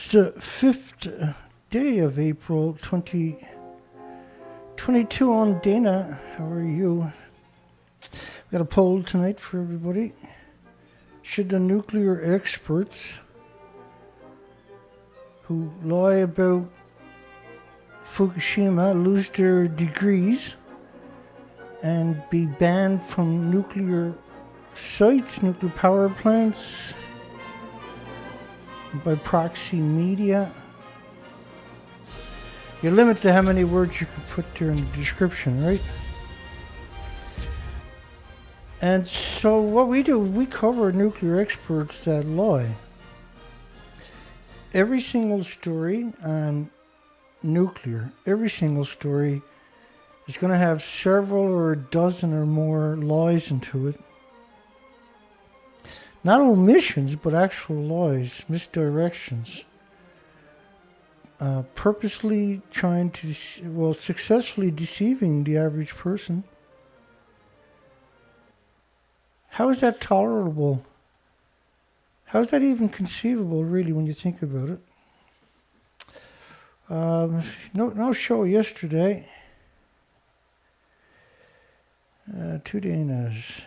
It's the 5th day of April 2022 on Dana. How are you? We got a poll tonight for everybody. Should the nuclear experts who lie about Fukushima lose their degrees and be banned from nuclear sites, nuclear power plants, by proxy media? You limit to how many words you can put there in the description, right? And so what we do, we cover nuclear experts that lie. Every single story on nuclear, every single story is going to have several or a dozen or more lies into it. Not omissions, but actual lies, misdirections. Purposely trying to, successfully deceiving the average person. How is that tolerable? How is that even conceivable, really, when you think about it? No show yesterday. 2 Danas.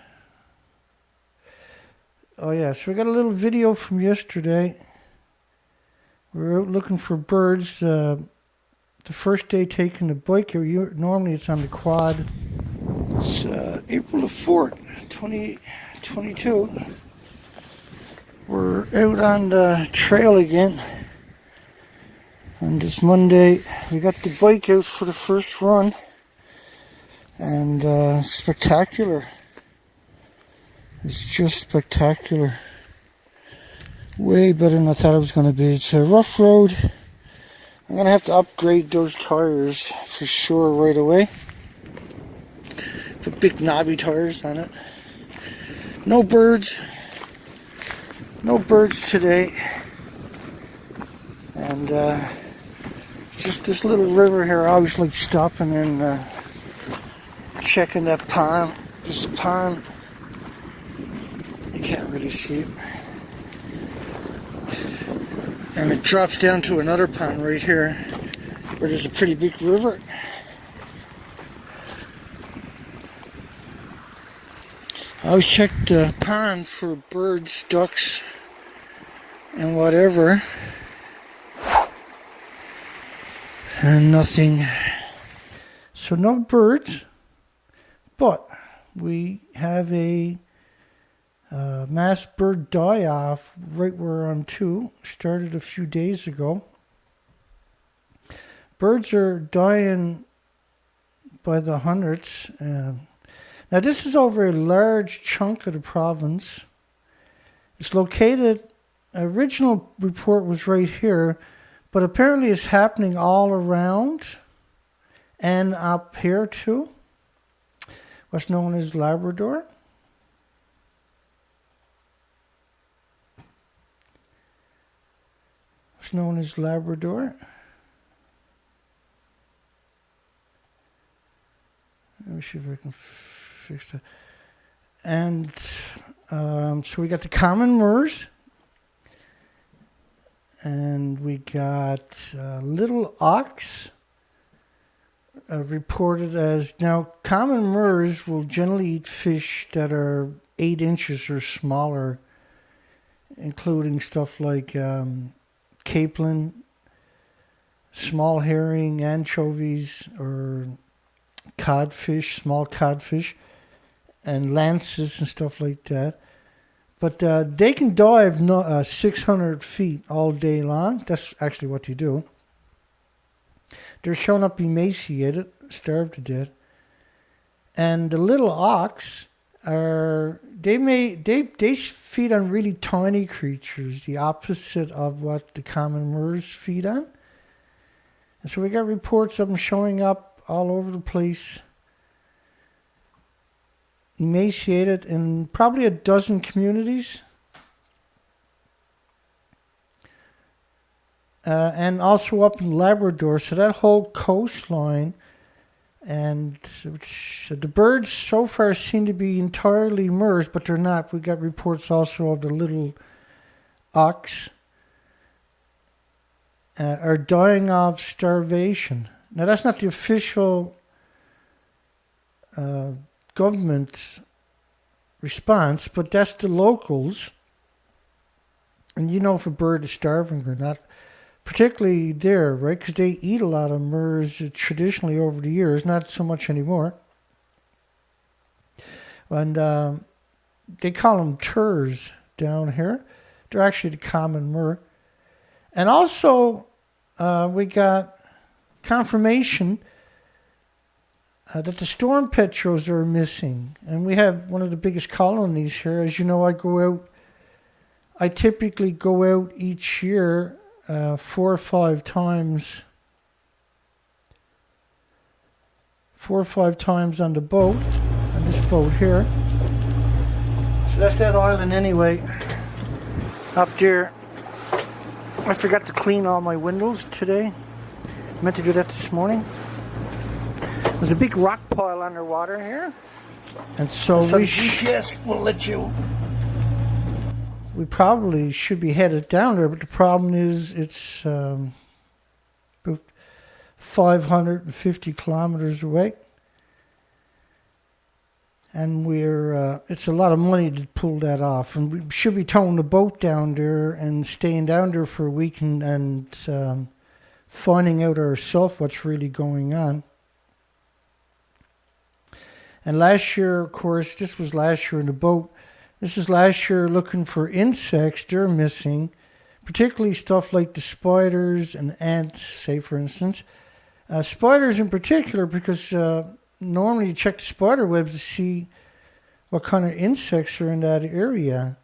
Oh yeah, so we got a little video from yesterday. We were out looking for birds. The first day taking the bike. Normally it's on the quad. It's April the 4th, 2022. We're out on the trail again. On this Monday, we got the bike out for the first run. And spectacular. It's just spectacular. Way better than I thought it was going to be. It's a rough road. I'm going to have to upgrade those tires for sure right away. Put big knobby tires on it. No birds. No birds today. And it's just this little river here. I always like stopping and checking that pond. There's a pond. You can't really see it. And it drops down to another pond right here where there's a pretty big river. I always check the pond for birds, ducks, and whatever. And nothing. So no birds, but we have a mass bird die-off right where I'm to. Started a few days ago. Birds are dying by the hundreds. Now this is over a large chunk of the province. It's located, original report was right here, but apparently it's happening all around and up here too. What's known as Labrador. What's known as Labrador. Let me see if I can fix that. And so we got the common murres. And we got little ox reported as... Now, common murres will generally eat fish that are 8 inches or smaller, including stuff like capelin, small herring, anchovies, or codfish, small codfish, and lances and stuff like that. But they can dive 600 feet all day long. That's actually what they do. They're showing up emaciated, starved to death. And the little ox they feed on really tiny creatures, the opposite of what the common murres feed on. And so we got reports of them showing up all over the place, emaciated in probably a dozen communities. And also up in Labrador, so that whole coastline. And the birds so far seem to be entirely murres, but they're not. We got reports also of the little ox are dying of starvation. Now, that's not the official government response, but that's the locals. And you know if a bird is starving or not, particularly there, right? Because they eat a lot of murres traditionally over the years, not so much anymore. And they call them turs down here. They're actually the common murre. And also, we got confirmation that the storm petrels are missing. And we have one of the biggest colonies here. As you know, I typically go out each year 4 or 5 times. 4 or 5 times on the boat, on this boat here. So that's that island anyway. Up there. I forgot to clean all my windows today. Meant to do that this morning. There's a big rock pile underwater here. And so we GPS will let you. We probably should be headed down there, but the problem is it's about 550 kilometers away. And it's a lot of money to pull that off. And we should be towing the boat down there and staying down there for a week and finding out ourselves what's really going on. And last year, of course, this was last year in the boat. This is last year looking for insects. They're missing, particularly stuff like the spiders and ants, say, for instance. Spiders in particular, because normally you check the spider webs to see what kind of insects are in that area.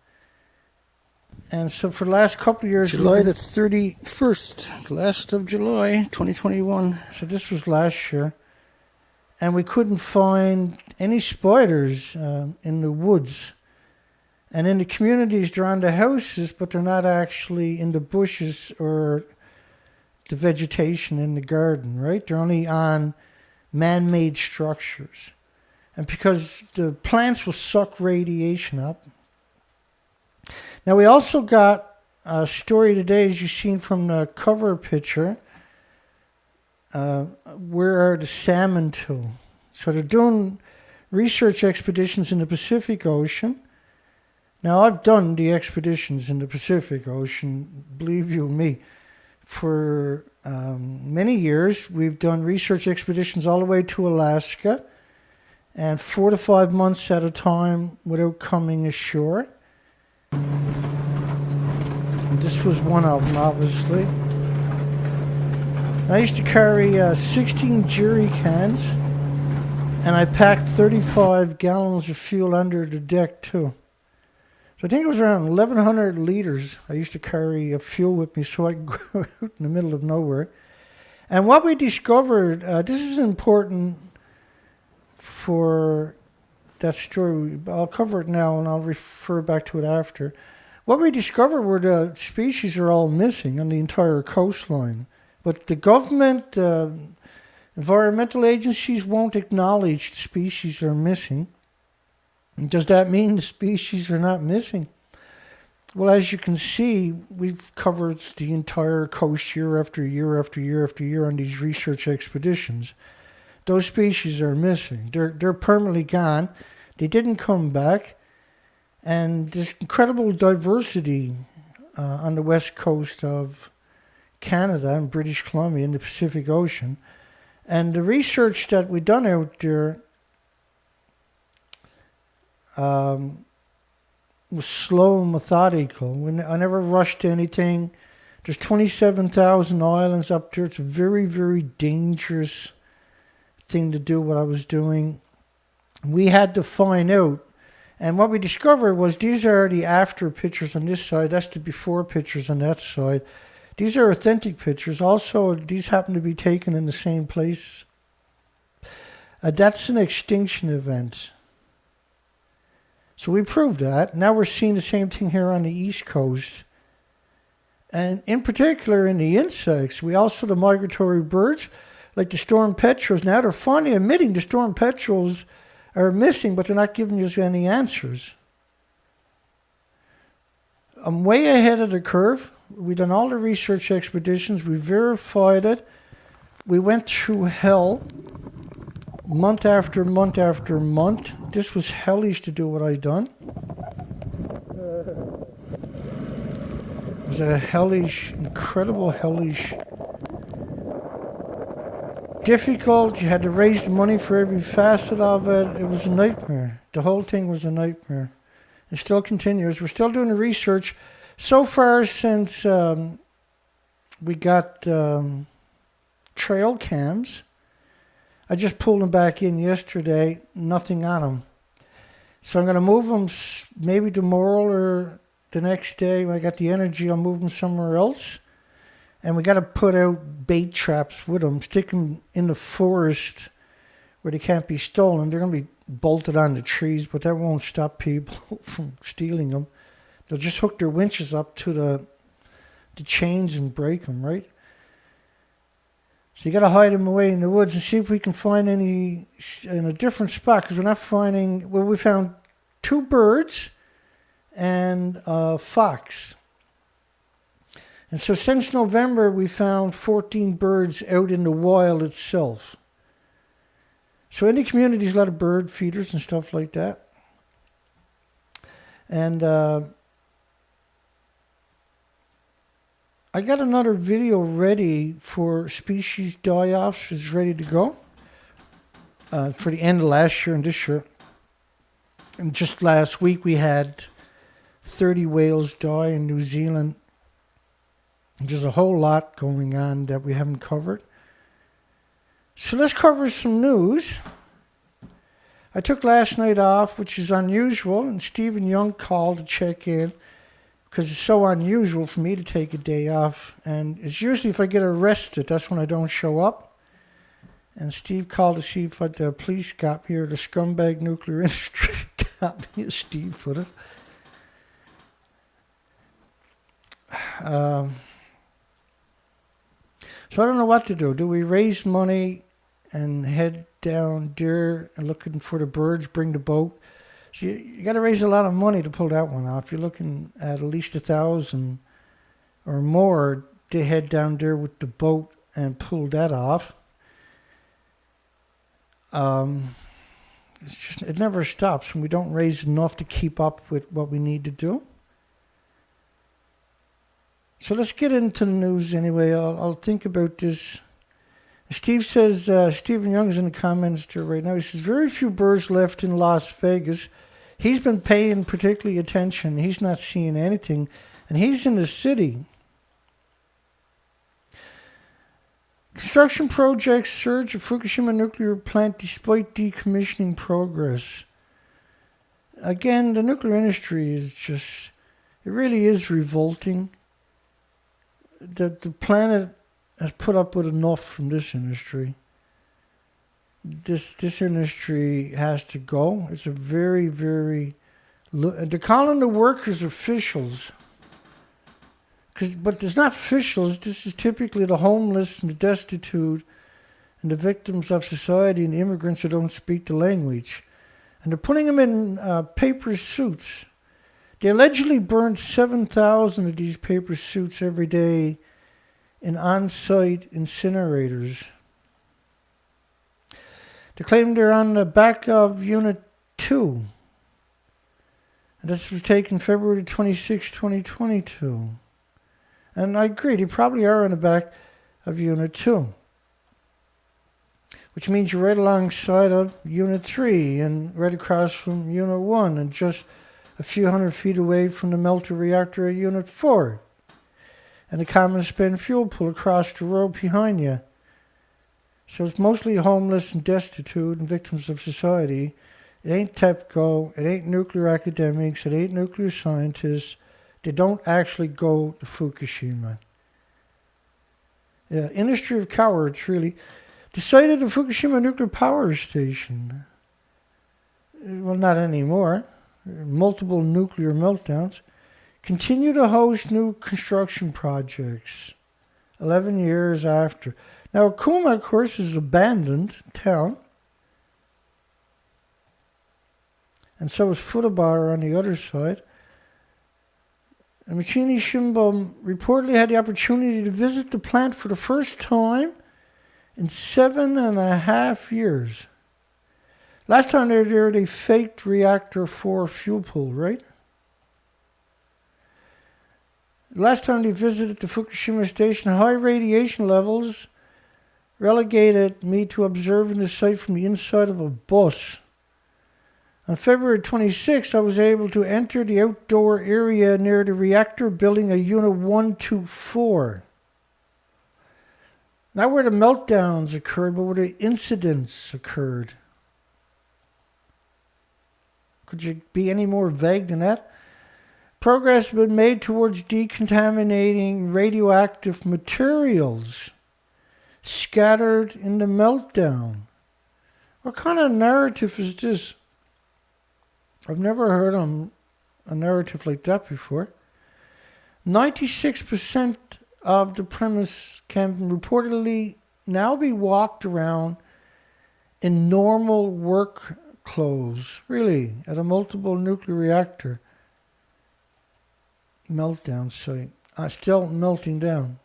And so for the last couple of years... July the 31st, last of July, 2021. So this was last year. And we couldn't find any spiders in the woods. And in the communities, they're on the houses, but they're not actually in the bushes or the vegetation in the garden, right? They're only on man-made structures. And because the plants will suck radiation up. Now, we also got a story today, as you've seen from the cover picture. Where are the salmon to? So they're doing research expeditions in the Pacific Ocean. Now, I've done the expeditions in the Pacific Ocean, believe you me, for many years. We've done research expeditions all the way to Alaska, and 4 to 5 months at a time without coming ashore. And this was one of them, obviously. I used to carry 16 jerry cans, and I packed 35 gallons of fuel under the deck too. So I think it was around 1,100 liters I used to carry of fuel with me so I could go out in the middle of nowhere. And what we discovered, this is important for that story. I'll cover it now and I'll refer back to it after. What we discovered were the species are all missing on the entire coastline. But the government, environmental agencies won't acknowledge the species are missing. Does that mean the species are not missing? Well, as you can see, we've covered the entire coast year after year after year after year on these research expeditions. Those species are missing. They're permanently gone. They didn't come back. And there's incredible diversity on the west coast of Canada and British Columbia in the Pacific Ocean. And the research that we done out there was slow and methodical. I never rushed anything. There's 27,000 islands up there. It's a very, very dangerous thing to do what I was doing. We had to find out. And what we discovered was these are the after pictures on this side. That's the before pictures on that side. These are authentic pictures. Also, these happen to be taken in the same place. That's an extinction event. So we proved that. Now we're seeing the same thing here on the East Coast. And in particular in the insects, we also the migratory birds, like the storm petrels. Now they're finally admitting the storm petrels are missing, but they're not giving us any answers. I'm way ahead of the curve. We done all the research expeditions. We verified it. We went through hell month after month after month. This was hellish to do what I done. It was a hellish, incredible hellish. Difficult. You had to raise the money for every facet of it. It was a nightmare. The whole thing was a nightmare. It still continues. We're still doing the research. So far, since we got trail cams, I just pulled them back in yesterday. Nothing on them. So I'm going to move them maybe tomorrow or the next day. When I got the energy, I'll move them somewhere else. And we got to put out bait traps with them, stick them in the forest where they can't be stolen. They're going to be bolted on the trees, but that won't stop people from stealing them. They'll just hook their winches up to the chains and break them, right? So you got to hide them away in the woods and see if we can find any in a different spot, because we're not finding. Well, we found 2 birds and a fox. And so since November, we found 14 birds out in the wild itself. So in the community, there's a lot of bird feeders and stuff like that. And I got another video ready for species die-offs. It's ready to go for the end of last year and this year. And just last week, we had 30 whales die in New Zealand. There's a whole lot going on that we haven't covered. So let's cover some news. I took last night off, which is unusual, and Stephen Young called to check in because it's so unusual for me to take a day off. And it's usually if I get arrested, that's when I don't show up. And Steve called to see if the police got me, or the Scumbag nuclear industry got me, as Steve put it. So I don't know what to do. Do we raise money and head down there and looking for the birds, bring the boat? So you got to raise a lot of money to pull that one off. You're looking at least 1,000 or more to head down there with the boat and pull that off. It's just, it never stops when we don't raise enough to keep up with what we need to do. So let's get into the news anyway. I'll think about this. Steve says, Stephen Young is in the comments there right now. He says, very few birds left in Las Vegas. He's been paying particularly attention. He's not seeing anything. And he's in the city. Construction projects surge at Fukushima nuclear plant despite decommissioning progress. Again, the nuclear industry is just, it really is revolting. The planet has put up with enough from this industry. This industry has to go. It's a very, very... They're calling the workers officials. But there's not officials. This is typically the homeless and the destitute and the victims of society and the immigrants who don't speak the language. And they're putting them in paper suits. They allegedly burned 7,000 of these paper suits every day in on-site incinerators. They claim they're on the back of Unit 2. And this was taken February 26, 2022. And I agree, they probably are on the back of Unit 2. Which means you're right alongside of Unit 3 and right across from Unit 1 and just a few hundred feet away from the melter reactor at Unit 4. And the common spent fuel pool across the road behind you. So it's mostly homeless and destitute and victims of society. It ain't TEPCO, it ain't nuclear academics, it ain't nuclear scientists. They don't actually go to Fukushima. Yeah, industry of cowards, really. Decided the Fukushima nuclear power station. Well, not anymore. Multiple nuclear meltdowns. Continue to host new construction projects 11 years after. Now, Kuma, of course, is abandoned town. And so is Fukushima on the other side. And Michini Shimbum reportedly had the opportunity to visit the plant for the first time in 7.5 years. Last time they were there, they faked reactor 4 fuel pool, right? Last time they visited the Fukushima station, high radiation levels relegated me to observing the site from the inside of a bus. On February 26, I was able to enter the outdoor area near the reactor building at Unit 124. Not where the meltdowns occurred, but where the incidents occurred. Could you be any more vague than that? Progress has been made towards decontaminating radioactive materials scattered in the meltdown. What kind of narrative is this? I've never heard a narrative like that before. 96% of the premise can reportedly now be walked around in normal work clothes, really, at a multiple nuclear reactor meltdown site. Still melting down.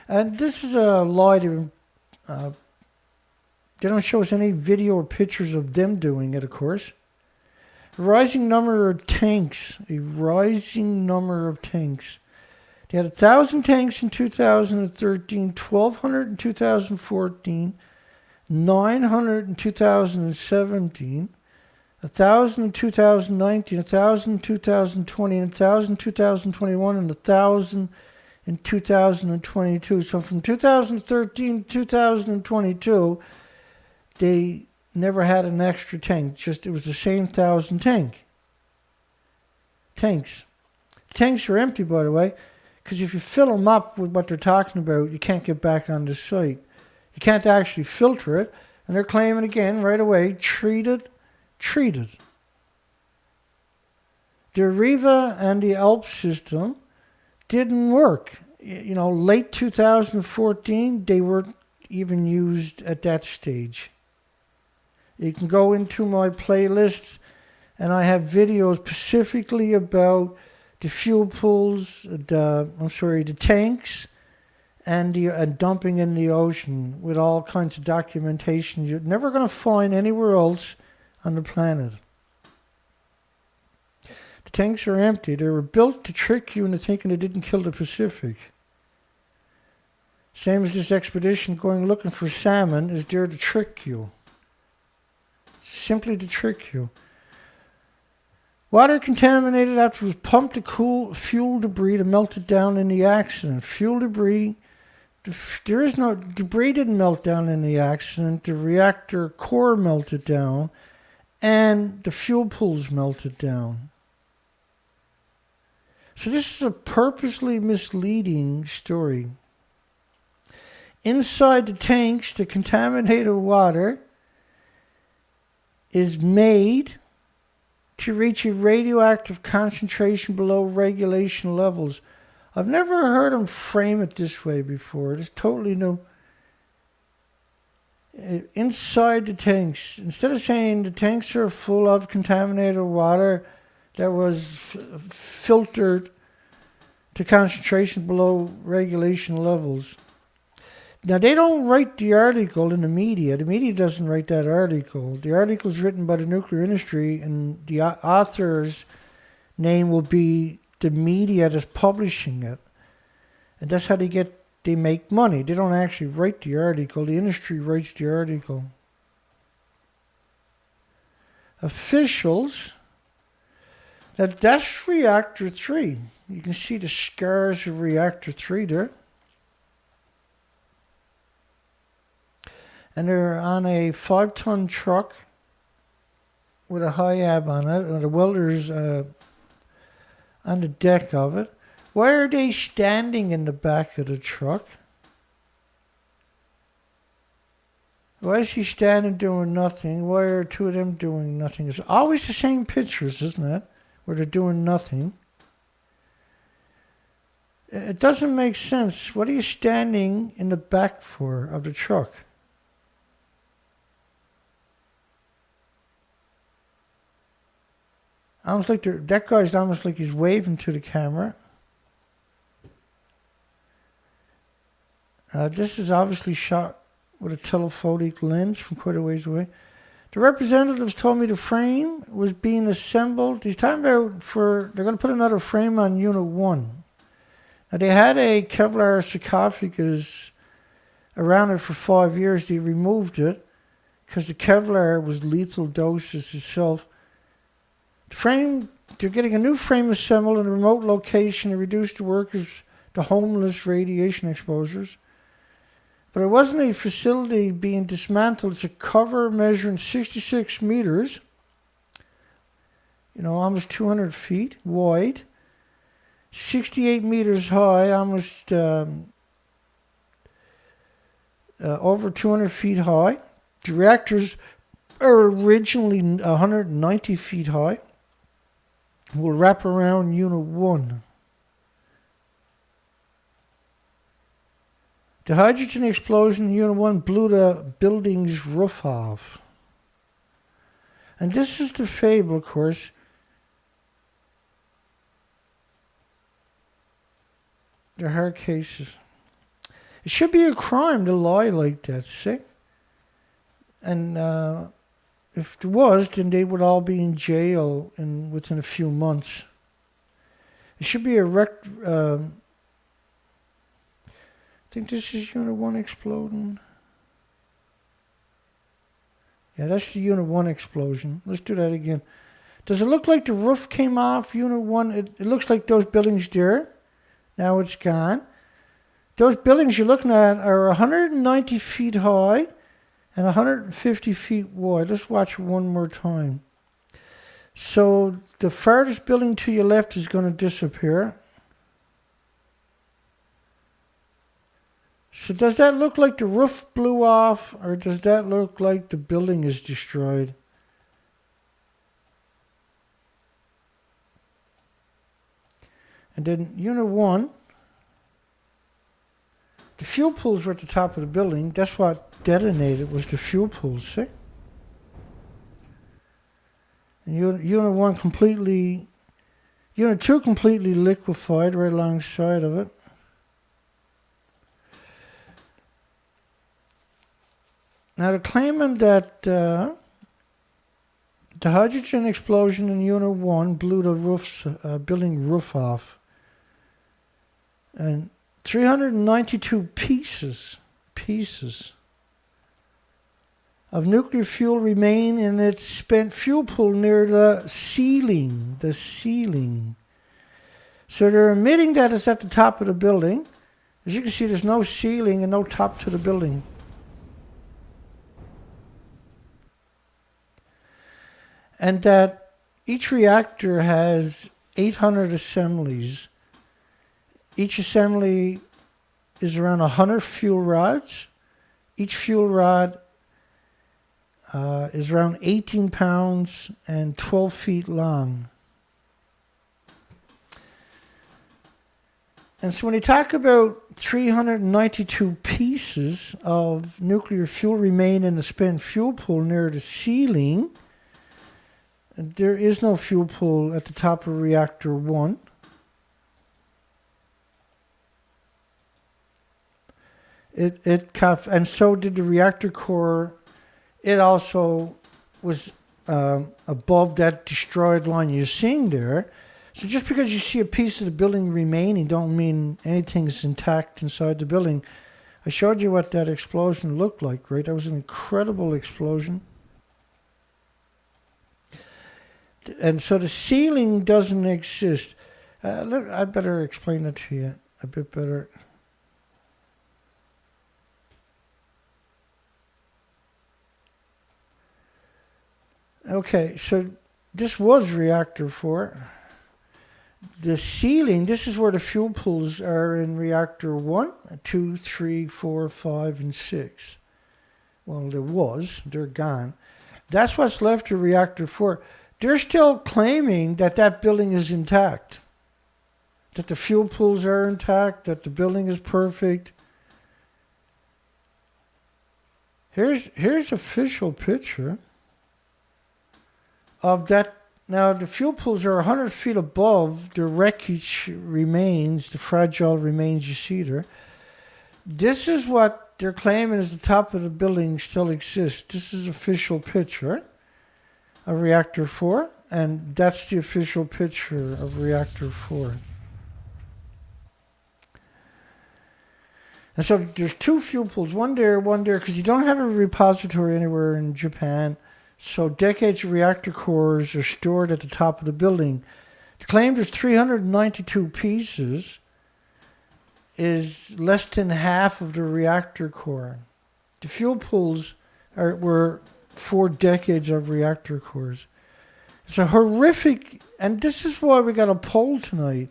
And this is a lie. They don't show us any video or pictures of them doing it, of course. A rising number of tanks. They had 1,000 tanks in 2013, 1,200 in 2014, 900 in 2017, 1,000 in 2019, 1,000 in 2020, 1,000 in 2021, and 1,000 in 2022. So from 2013 to 2022, they never had an extra tank. Just it was the same 1,000 tanks. The tanks are empty, by the way, because if you fill them up with what they're talking about, you can't get back on the site. You can't actually filter it, and they're claiming again right away, treated. The Riva and the ALP system didn't work. You know, late 2014, they weren't even used at that stage. You can go into my playlist, and I have videos specifically about the fuel pools, the tanks, and dumping in the ocean with all kinds of documentation you're never going to find anywhere else on the planet. The tanks are empty. They were built to trick you into thinking they didn't kill the Pacific. Same as this expedition going looking for salmon is there to trick you. Simply to trick you. Water contaminated after it was pumped to cool fuel debris that melted down in the accident. Fuel debris, there is no debris didn't melt down in the accident. The reactor core melted down, and the fuel pools melted down. So this is a purposely misleading story. Inside the tanks, the contaminated water is made to reach a radioactive concentration below regulation levels. I've never heard them frame it this way before. It's totally new. Inside the tanks, instead of saying the tanks are full of contaminated water that was filtered to concentration below regulation levels. Now, they don't write the article in the media. The media doesn't write that article. The article is written by the nuclear industry, and the author's name will be the media that's publishing it. And that's how they make money. They don't actually write the article. The industry writes the article. Officials, that's reactor 3. You can see the scars of reactor 3 there. And they're on a 5-ton truck with a high ab on it, and the welders on the deck of it. Why are they standing in the back of the truck? Why is he standing doing nothing? Why are two of them doing nothing? It's always the same pictures, isn't it? Where they're doing nothing. It doesn't make sense. What are you standing in the back for of the truck? Almost like that guy's almost like he's waving to the camera. This is obviously shot with a telephotic lens from quite a ways away. The representatives told me the frame was being assembled. He's talking about they're going to put another frame on Unit 1. Now, they had a Kevlar sarcophagus around it for 5 years. They removed it because the Kevlar was lethal doses itself. The frame, they're getting a new frame assembled in a remote location to reduce the workers to homeless radiation exposures. But it wasn't a facility being dismantled. It's a cover measuring 66 meters, almost 200 feet wide, 68 meters high, almost over 200 feet high. The reactors are originally 190 feet high. Will wrap around Unit 1. The hydrogen explosion in Unit 1 blew the building's roof off. And this is the fable, of course. They're hard cases. It should be a crime to lie like that, see? And if there was, then they would all be in jail within a few months. It should be I think this is Unit 1 exploding. Yeah, that's the Unit 1 explosion. Let's do that again. Does it look like the roof came off Unit 1? It looks like those buildings there. Now it's gone. Those buildings you're looking at are 190 feet high and 150 feet wide. Let's watch it one more time. So the farthest building to your left is going to disappear. So does that look like the roof blew off, or does that look like the building is destroyed? And then Unit 1, the fuel pools were at the top of the building. That's what detonated, was the fuel pools, see? And Unit 1 completely, Unit 2 completely liquefied right alongside of it. Now, they're claiming that the hydrogen explosion in Unit 1 blew the building roof off. And 392 pieces of nuclear fuel remain in its spent fuel pool near the ceiling. So they're admitting that it's at the top of the building. As you can see, there's no ceiling and no top to the building. And that each reactor has 800 assemblies. Each assembly is around 100 fuel rods. Each fuel rod is around 18 pounds and 12 feet long. And so when you talk about 392 pieces of nuclear fuel remain in the spent fuel pool near the ceiling, there is no fuel pool at the top of reactor 1. And so did the reactor core. It also was above that destroyed line you're seeing there. So just because you see a piece of the building remaining don't mean anything's intact inside the building. I showed you what that explosion looked like, right? That was an incredible explosion. And so the ceiling doesn't exist. I better explain it to you a bit better. Okay, so this was reactor 4. The ceiling, this is where the fuel pools are in reactor 1, 2, 3, 4, 5, and 6. Well, they're gone. That's what's left of reactor 4. They're still claiming that that building is intact, that the fuel pools are intact, that the building is perfect. Here's official picture of that. Now, the fuel pools are 100 feet above the wreckage remains, the fragile remains you see there. This is what they're claiming is the top of the building still exists. This is official picture of reactor 4, and that's the official picture of reactor 4. And so there's two fuel pools, one there, because you don't have a repository anywhere in Japan. So decades of reactor cores are stored at the top of the building. The claim there's 392 pieces is less than half of the reactor core. The fuel pools were 4 decades of reactor cores. It's a horrific, and this is why we got a poll tonight,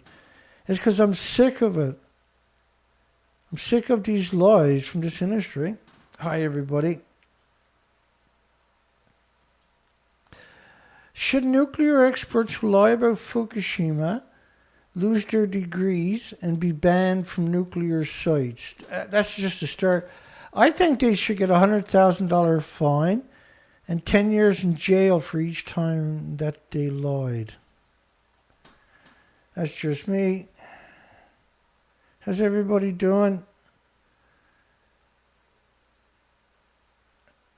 is because I'm sick of it. I'm sick of these lies from this industry. Hi, everybody. Should nuclear experts who lie about Fukushima lose their degrees and be banned from nuclear sites? That's just a start. I think they should get a $100,000 fine and 10 years in jail for each time that they lied. That's just me. How's everybody doing?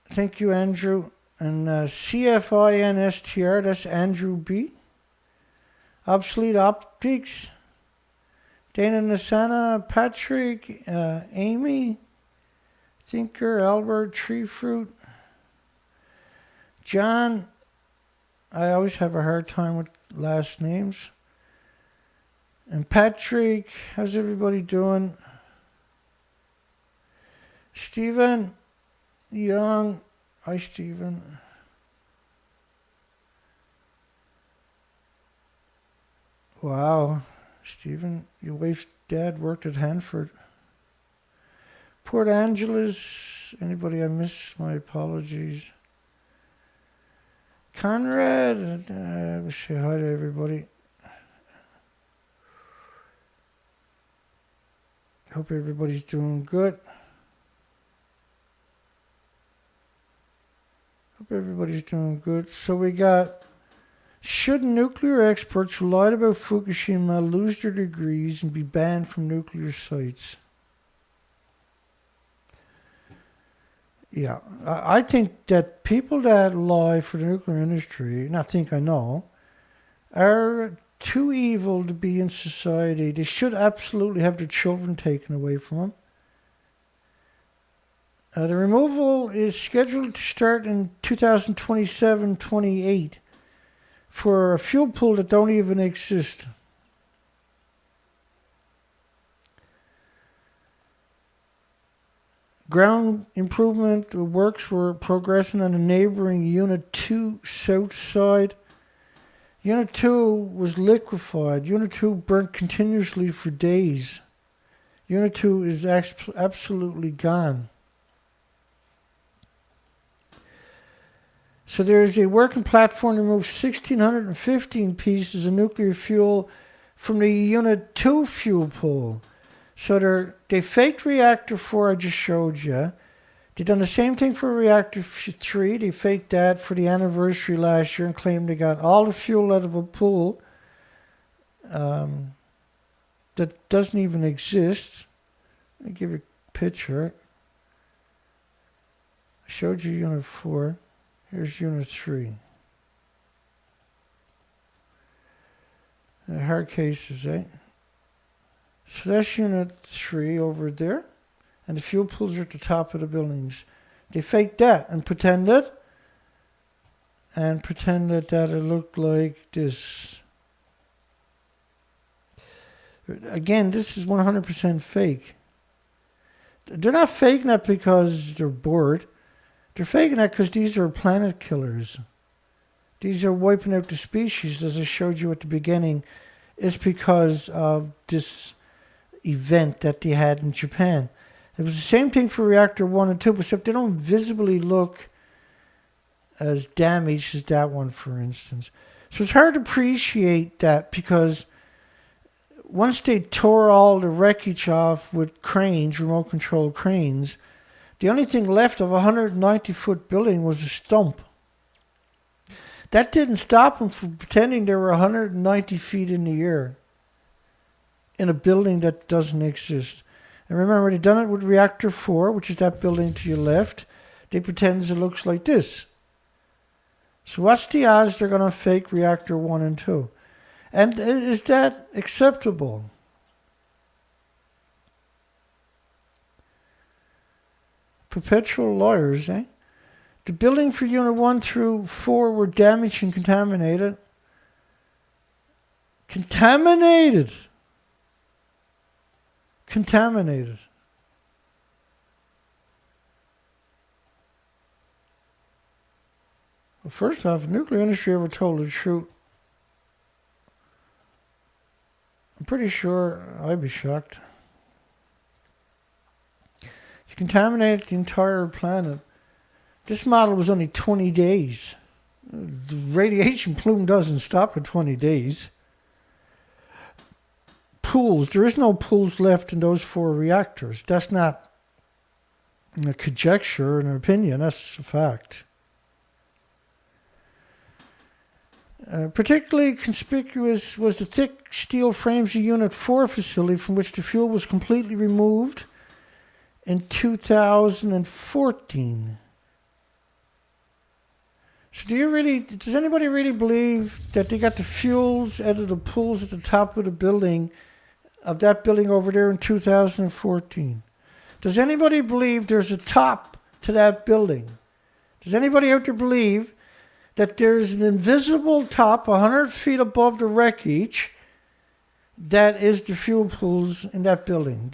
Thank you, Andrew. And CFINSTR, that's Andrew B. Obsolete Optics. Dana Nasana, Patrick, Amy, Thinker, Albert, Treefruit. John, I always have a hard time with last names. And Patrick, how's everybody doing? Stephen Young, hi Stephen. Wow, Stephen, your wife's dad worked at Hanford. Port Angeles, anybody I miss, my apologies. Conrad, we'll say hi to everybody. Hope everybody's doing good. Hope everybody's doing good. So we got, should nuclear experts who lied about Fukushima lose their degrees and be banned from nuclear sites? Yeah, I think that people that lie for the nuclear industry, and I think I know, are too evil to be in society. They should absolutely have their children taken away from them. The removal is scheduled to start in 2027-28 for a fuel pool that don't even exist. Ground improvement works were progressing on the neighboring Unit 2 south side. Unit 2 was liquefied. Unit 2 burnt continuously for days. Unit 2 is absolutely gone. So there is a working platform to remove 1,615 pieces of nuclear fuel from the Unit 2 fuel pool. So they faked Reactor 4 I just showed you. They done the same thing for Reactor 3. They faked that for the anniversary last year and claimed they got all the fuel out of a pool that doesn't even exist. Let me give you a picture. I showed you Unit 4. Here's Unit 3. Hard cases, eh? So that's Unit 3 over there. And the fuel pools are at the top of the buildings. They faked that and pretended that it looked like this. Again, this is 100% fake. They're not faking that because they're bored. They're faking that because these are planet killers. These are wiping out the species, as I showed you at the beginning. It's because of this event that they had in Japan. It was the same thing for Reactor 1 and 2, except they don't visibly look as damaged as that one, for instance. So it's hard to appreciate that because once they tore all the wreckage off with cranes, remote control cranes, the only thing left of a 190-foot building was a stump. That didn't stop them from pretending they were 190 feet in the air in a building that doesn't exist. And remember, they've done it with reactor 4, which is that building to your left. They pretend it looks like this. So what's the odds they're going to fake reactor 1 and 2? And is that acceptable? Perpetual lawyers, eh? The building for Unit 1 through 4 were damaged and contaminated. Contaminated. Contaminated. Well, first off, if the nuclear industry ever told the truth, I'm pretty sure I'd be shocked. You contaminated the entire planet. This model was only 20 days. The radiation plume doesn't stop at 20 days. Pools. There is no pools left in those 4 reactors. That's not a conjecture or an opinion. That's a fact. Particularly conspicuous was the thick steel frames of Unit 4 facility from which the fuel was completely removed in 2014. So does anybody really believe that they got the fuels out of the pools at the top of the building, of that building over there in 2014? Does anybody believe there's a top to that building? Does anybody out there believe that there's an invisible top 100 feet above the wreckage that is the fuel pools in that building?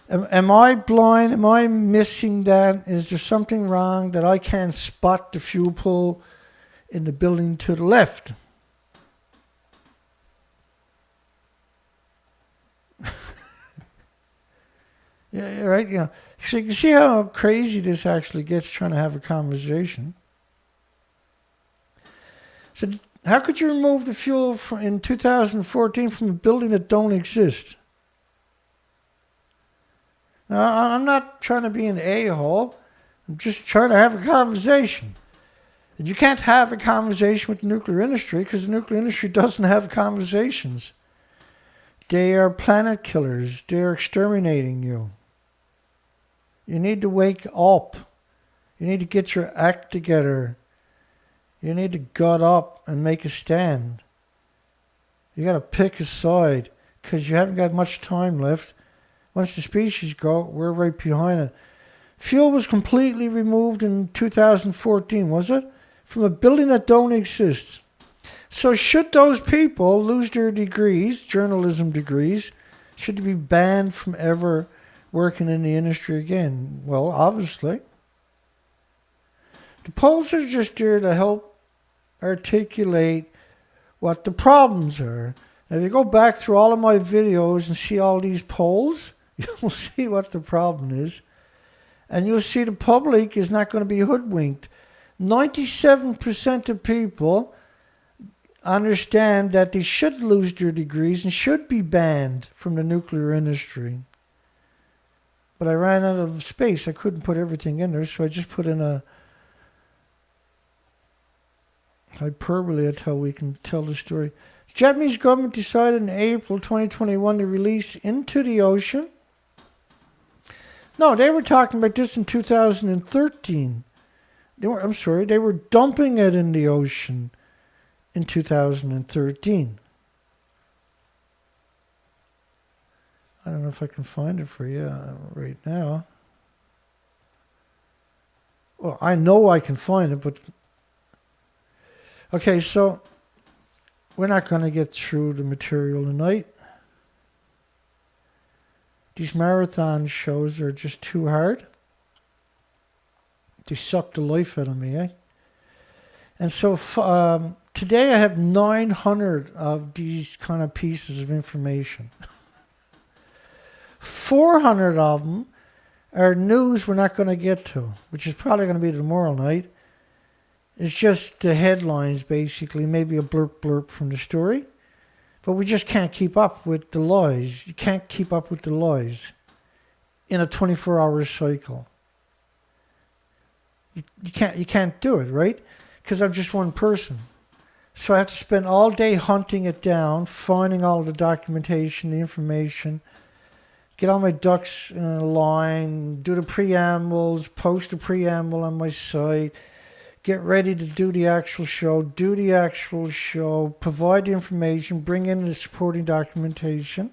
Am I blind? Am I missing that? Is there something wrong that I can't spot the fuel pool in the building to the left? Yeah, right. You know, so you can see how crazy this actually gets trying to have a conversation. So how could you remove the fuel in 2014 from a building that don't exist? Now, I'm not trying to be an a-hole. I'm just trying to have a conversation. And you can't have a conversation with the nuclear industry because the nuclear industry doesn't have conversations. They are planet killers. They're exterminating you. You need to wake up. You need to get your act together. You need to gut up and make a stand. You got to pick a side because you haven't got much time left. Once the species go, we're right behind it. Fuel was completely removed in 2014, was it? From a building that don't exist. So should those people lose their degrees, journalism degrees, should they be banned from ever working in the industry again? Well, obviously. The polls are just there to help articulate what the problems are. Now, if you go back through all of my videos and see all these polls, you'll see what the problem is. And you'll see the public is not going to be hoodwinked. 97% of people understand that they should lose their degrees and should be banned from the nuclear industry. But I ran out of space. I couldn't put everything in there, so I just put in a hyperbole. That's how we can tell the story. The Japanese government decided in April 2021 to release into the ocean. No, they were talking about this in 2013. They were dumping it in the ocean in 2013. I don't know if I can find it for you right now. Well, I know I can find it, but... Okay, so we're not going to get through the material tonight. These marathon shows are just too hard. They suck the life out of me, eh? And so today I have 900 of these kind of pieces of information. 400 of them are news we're not going to get to, which is probably going to be tomorrow night. It's just the headlines, basically, maybe a blurb blurb from the story. But we just can't keep up with the lies. You can't keep up with the lies in a 24-hour cycle. You can't do it, right? Because I'm just one person. So I have to spend all day hunting it down, finding all the documentation, the information, get all my ducks in a line, do the preambles, post the preamble on my site, get ready to do the actual show, provide the information, bring in the supporting documentation,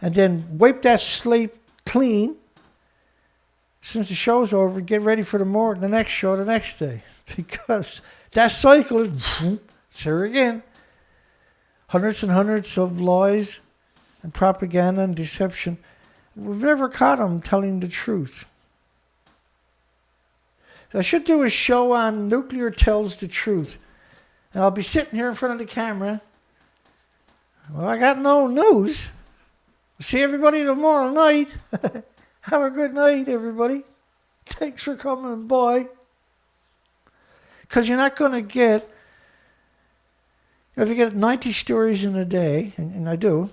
and then wipe that slate clean. Since the show's over, get ready for the next show the next day. Because that cycle is, it's here again. Hundreds and hundreds of lies and propaganda and deception. We've never caught them telling the truth. I should do a show on Nuclear Tells the Truth. And I'll be sitting here in front of the camera. Well, I got no news. See everybody tomorrow night. Have a good night, everybody. Thanks for coming by. Because you're not going to get, if you get 90 stories in a day, and I do,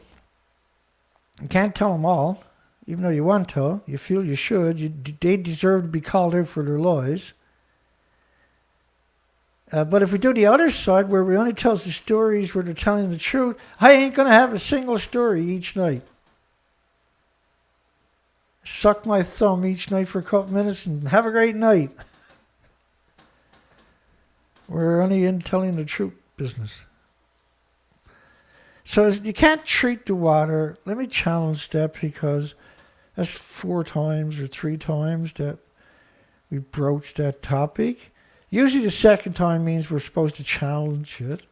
you can't tell them all. Even though you want to, you feel you should. They deserve to be called out for their lies. But if we do the other side, where we only tell the stories where they're telling the truth, I ain't going to have a single story each night. Suck my thumb each night for a couple minutes and have a great night. We're only in telling the truth business. So you can't treat the water. Let me challenge that, because that's 4 times or 3 times that we broached that topic. Usually the second time means we're supposed to challenge it.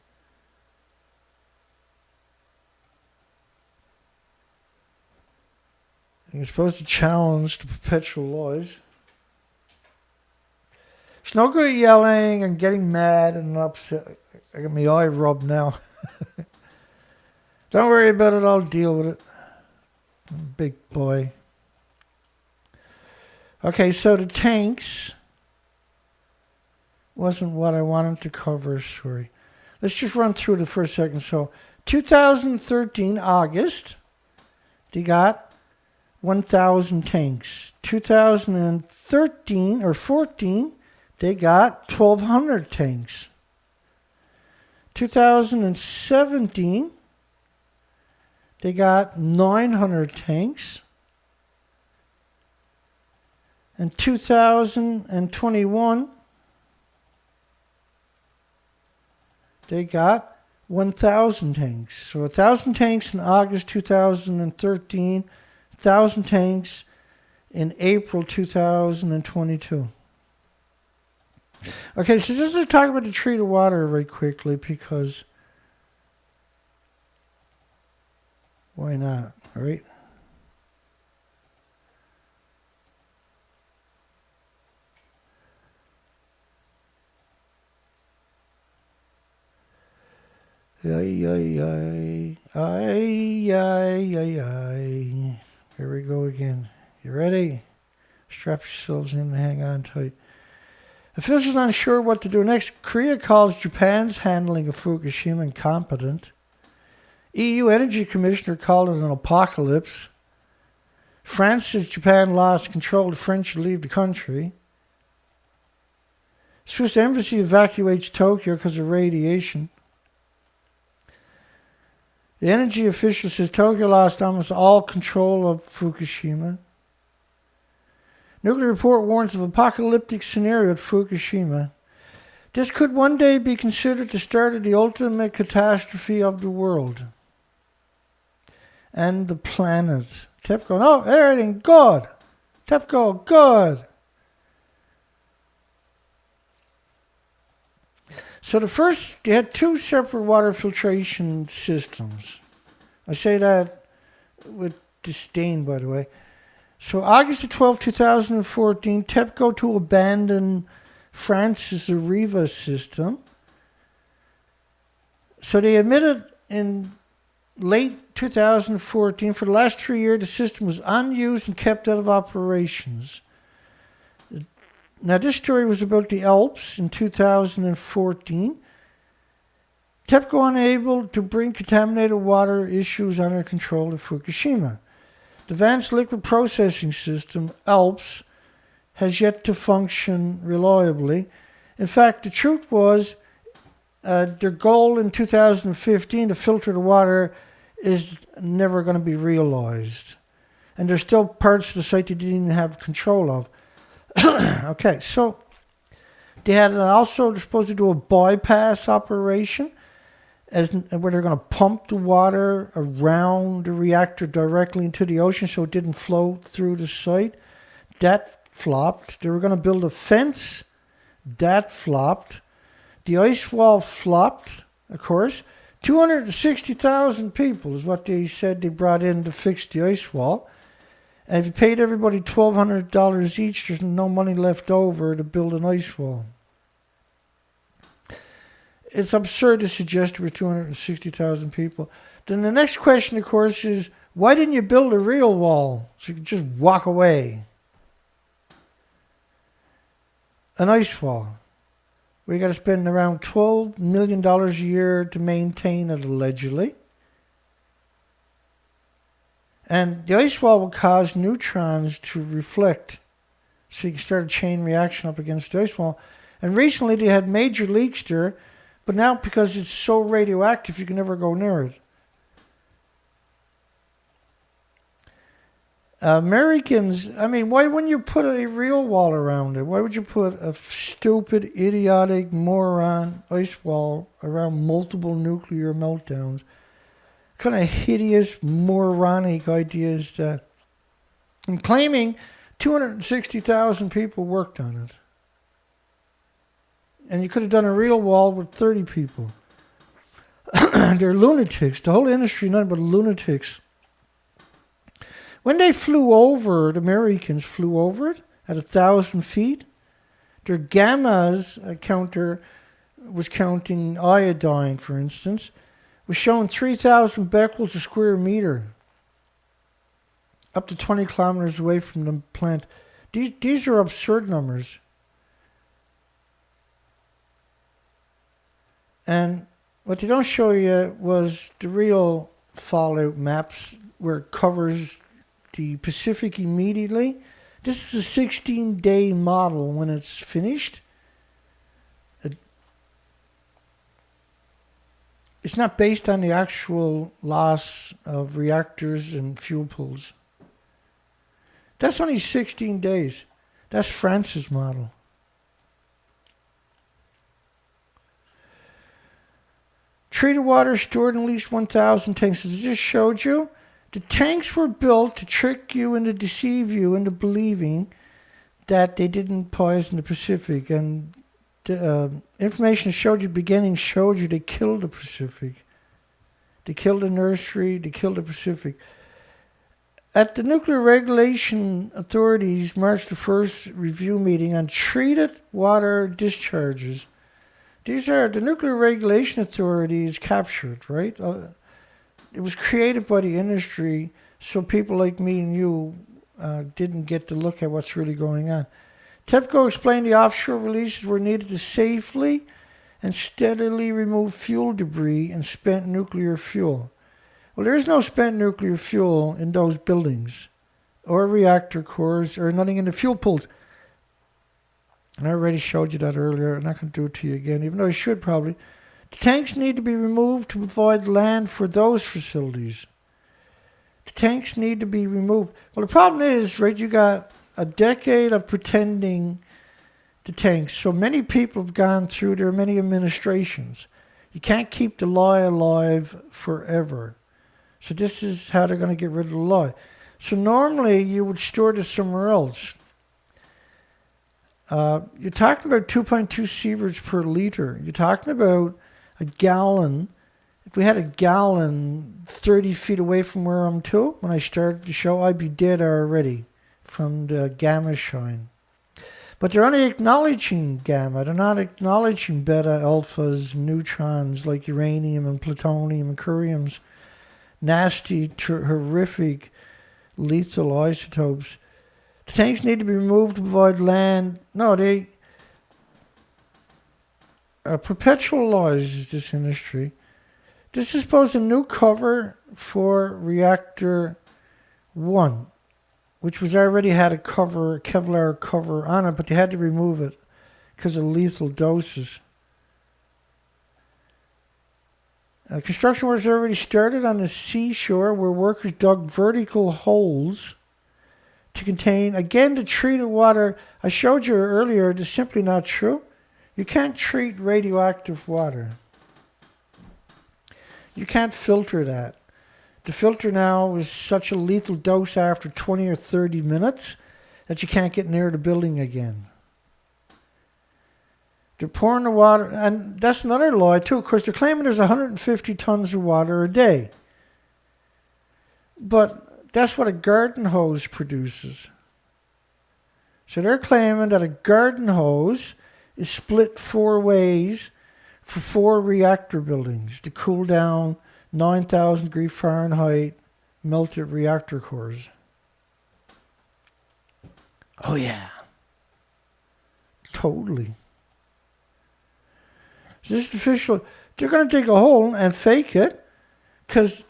You're supposed to challenge the perpetual lies. It's no good yelling and getting mad and upset. I got my eye rubbed now. Don't worry about it, I'll deal with it. Big boy. Okay, so the tanks wasn't what I wanted to cover, sorry. Let's just run through it for a second. So, 2013, August, they got 1,000 tanks. 2013 or 14, they got 1,200 tanks. 2017, they got 900 tanks. In 2021, they got 1,000 tanks. So 1,000 tanks in August 2013, 1,000 tanks in April 2022. Okay, so just to talk about the treated water very quickly, because why not, all right? Ay. Here we go again. You ready? Strap yourselves in and hang on tight. Officials unsure what to do next. Korea calls Japan's handling of Fukushima incompetent. EU Energy Commissioner called it an apocalypse. France says Japan lost control. The French should leave the country. Swiss embassy evacuates Tokyo because of radiation. The energy official says Tokyo lost almost all control of Fukushima. Nuclear report warns of apocalyptic scenario at Fukushima. This could one day be considered the start of the ultimate catastrophe of the world and the planet. TEPCO, no, everything good. TEPCO, good. So they had 2 separate water filtration systems. I say that with disdain, by the way. So August 12, 2014, TEPCO to abandon France's Arriva system. So they admitted in late 2014, for the last 3 years, the system was unused and kept out of operations. Now, this story was about the Alps in 2014. TEPCO unable to bring contaminated water issues under control at Fukushima. The Advanced Liquid Processing System, ALPS, has yet to function reliably. In fact, the truth was their goal in 2015 to filter the water is never going to be realized. And there's still parts of the site they didn't even have control of. Okay, so they had also, they're supposed to do a bypass operation where they're going to pump the water around the reactor directly into the ocean so it didn't flow through the site. That flopped. They were going to build a fence. That flopped. The ice wall flopped, of course. 260,000 people is what they said they brought in to fix the ice wall. And if you paid everybody $1,200 each, there's no money left over to build an ice wall. It's absurd to suggest there were 260,000 people. Then the next question, of course, is why didn't you build a real wall so you could just walk away? An ice wall. We got to spend around $12 million a year to maintain it, allegedly. And the ice wall will cause neutrons to reflect. So you can start a chain reaction up against the ice wall. And recently they had major leaks there. But now because it's so radioactive, you can never go near it. Americans, I mean, why wouldn't you put a real wall around it? Why would you put a stupid, idiotic, moron ice wall around multiple nuclear meltdowns? Kind of hideous, moronic idea is that. And claiming 260,000 people worked on it. And you could have done a real wall with 30 people. They're lunatics. The whole industry, nothing but lunatics. When they flew over, the Americans flew over it at 1,000 feet. Their gammas counter was counting iodine, for instance, was showing 3,000 becquerels a square meter, up to 20 kilometers away from the plant. These are absurd numbers. And what they don't show you was the real fallout maps where it covers the Pacific immediately. This is a 16-day model when it's finished. It's not based on the actual loss of reactors and fuel pools. That's only 16 days. That's France's model. Treated water stored in at least 1,000 tanks. As I just showed you, the tanks were built to trick you and to deceive you into believing that they didn't poison the Pacific. And the information showed you, beginning showed you they killed the Pacific. They killed the nursery, they killed the Pacific. At the Nuclear Regulation Authority's March the 1st review meeting on treated water discharges, these are the Nuclear Regulation Authority is captured, right? It was created by the industry so people like me and you didn't get to look at what's really going on. TEPCO explained the offshore releases were needed to safely and steadily remove fuel debris and spent nuclear fuel. Well, there is no spent nuclear fuel in those buildings or reactor cores or nothing in the fuel pools. And I already showed you that earlier. I'm not going to do it to you again, even though I should probably. The tanks need to be removed to provide land for those facilities. The tanks need to be removed. Well, the problem is, right, you got a decade of pretending the tanks. So many people have gone through, there are many administrations. You can't keep the lie alive forever. So this is how they're going to get rid of the lie. So normally you would store this somewhere else. You're talking about 2.2 sieverts per liter. You're talking about a gallon. If we had a gallon 30 feet away from where I'm to, when I started the show, I'd be dead already from the gamma shine. But they're only acknowledging gamma. They're not acknowledging beta, alphas, neutrons like uranium and plutonium and curiums. Nasty, horrific, lethal isotopes. The tanks need to be removed to provide land. No, they perpetualize this industry. This is supposed a new cover for reactor 1, which was already had a cover, a Kevlar cover on it, but they had to remove it because of lethal doses. Construction work has already started on the seashore where workers dug vertical holes to contain, again, the treated water. I showed you earlier, it's simply not true. You can't treat radioactive water. You can't filter that. The filter now is such a lethal dose after 20 or 30 minutes that you can't get near the building again. They're pouring the water, and that's another lie too. Of course, they're claiming there's 150 tons of water a day. But that's what a garden hose produces. So they're claiming that a garden hose is split 4 ways for 4 reactor buildings to cool down 9,000 degree Fahrenheit melted reactor cores. Oh yeah. Totally. So this is official. They're going to dig a hole and fake it because,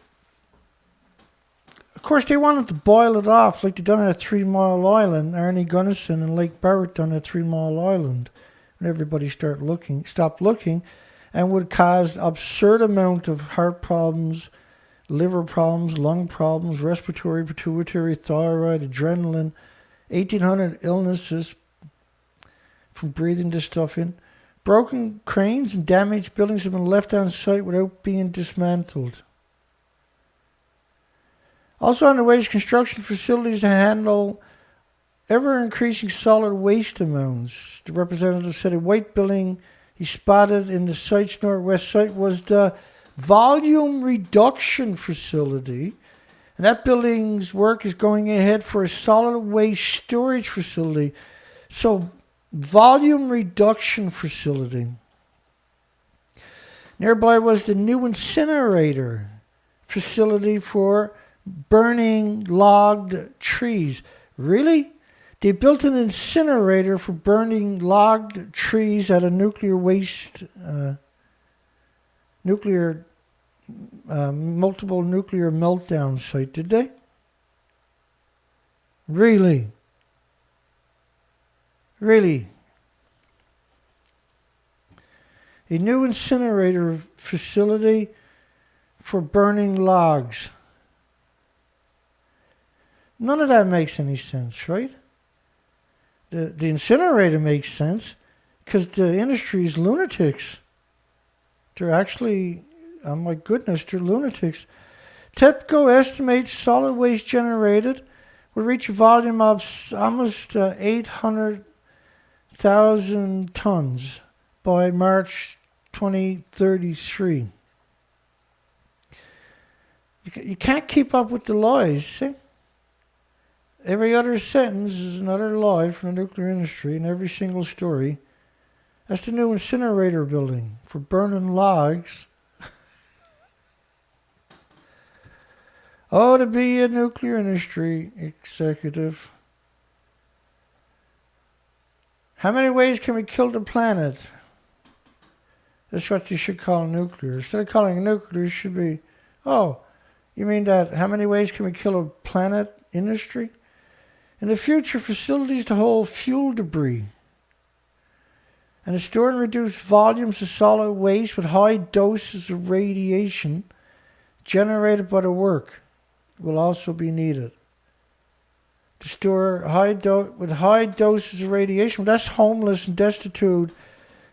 of course, they wanted to boil it off like they done at 3 Mile Island. Arnie Gunnison and Lake Barrett done at 3 Mile Island. And everybody stopped looking, and would cause absurd amount of heart problems, liver problems, lung problems, respiratory, pituitary, thyroid, adrenaline, 1,800 illnesses from breathing this stuff in. Broken cranes and damaged buildings have been left on site without being dismantled. Also on the way is construction facilities to handle ever-increasing solid waste amounts. The representative said a white building he spotted in the site's northwest site was the volume reduction facility. And that building's work is going ahead for a solid waste storage facility. So, volume reduction facility. Nearby was the new incinerator facility for burning logged trees. Really? They built an incinerator for burning logged trees at a nuclear waste, multiple nuclear meltdown site, did they? Really? Really? A new incinerator facility for burning logs. None of that makes any sense, right? The incinerator makes sense because the industry is lunatics. They're actually, oh my goodness, they're lunatics. TEPCO estimates solid waste generated will reach a volume of almost 800,000 tons by March 2033. You can't keep up with the lies, see? Every other sentence is another lie from the nuclear industry in every single story. That's the new incinerator building for burning logs. Oh, to be a nuclear industry executive. How many ways can we kill the planet? That's what you should call nuclear. Instead of calling it nuclear, it should be, oh, you mean that how many ways can we kill a planet industry? In the future, facilities to hold fuel debris and to store and reduce volumes of solid waste with high doses of radiation generated by the work will also be needed. To store with high doses of radiation, well, that's homeless and destitute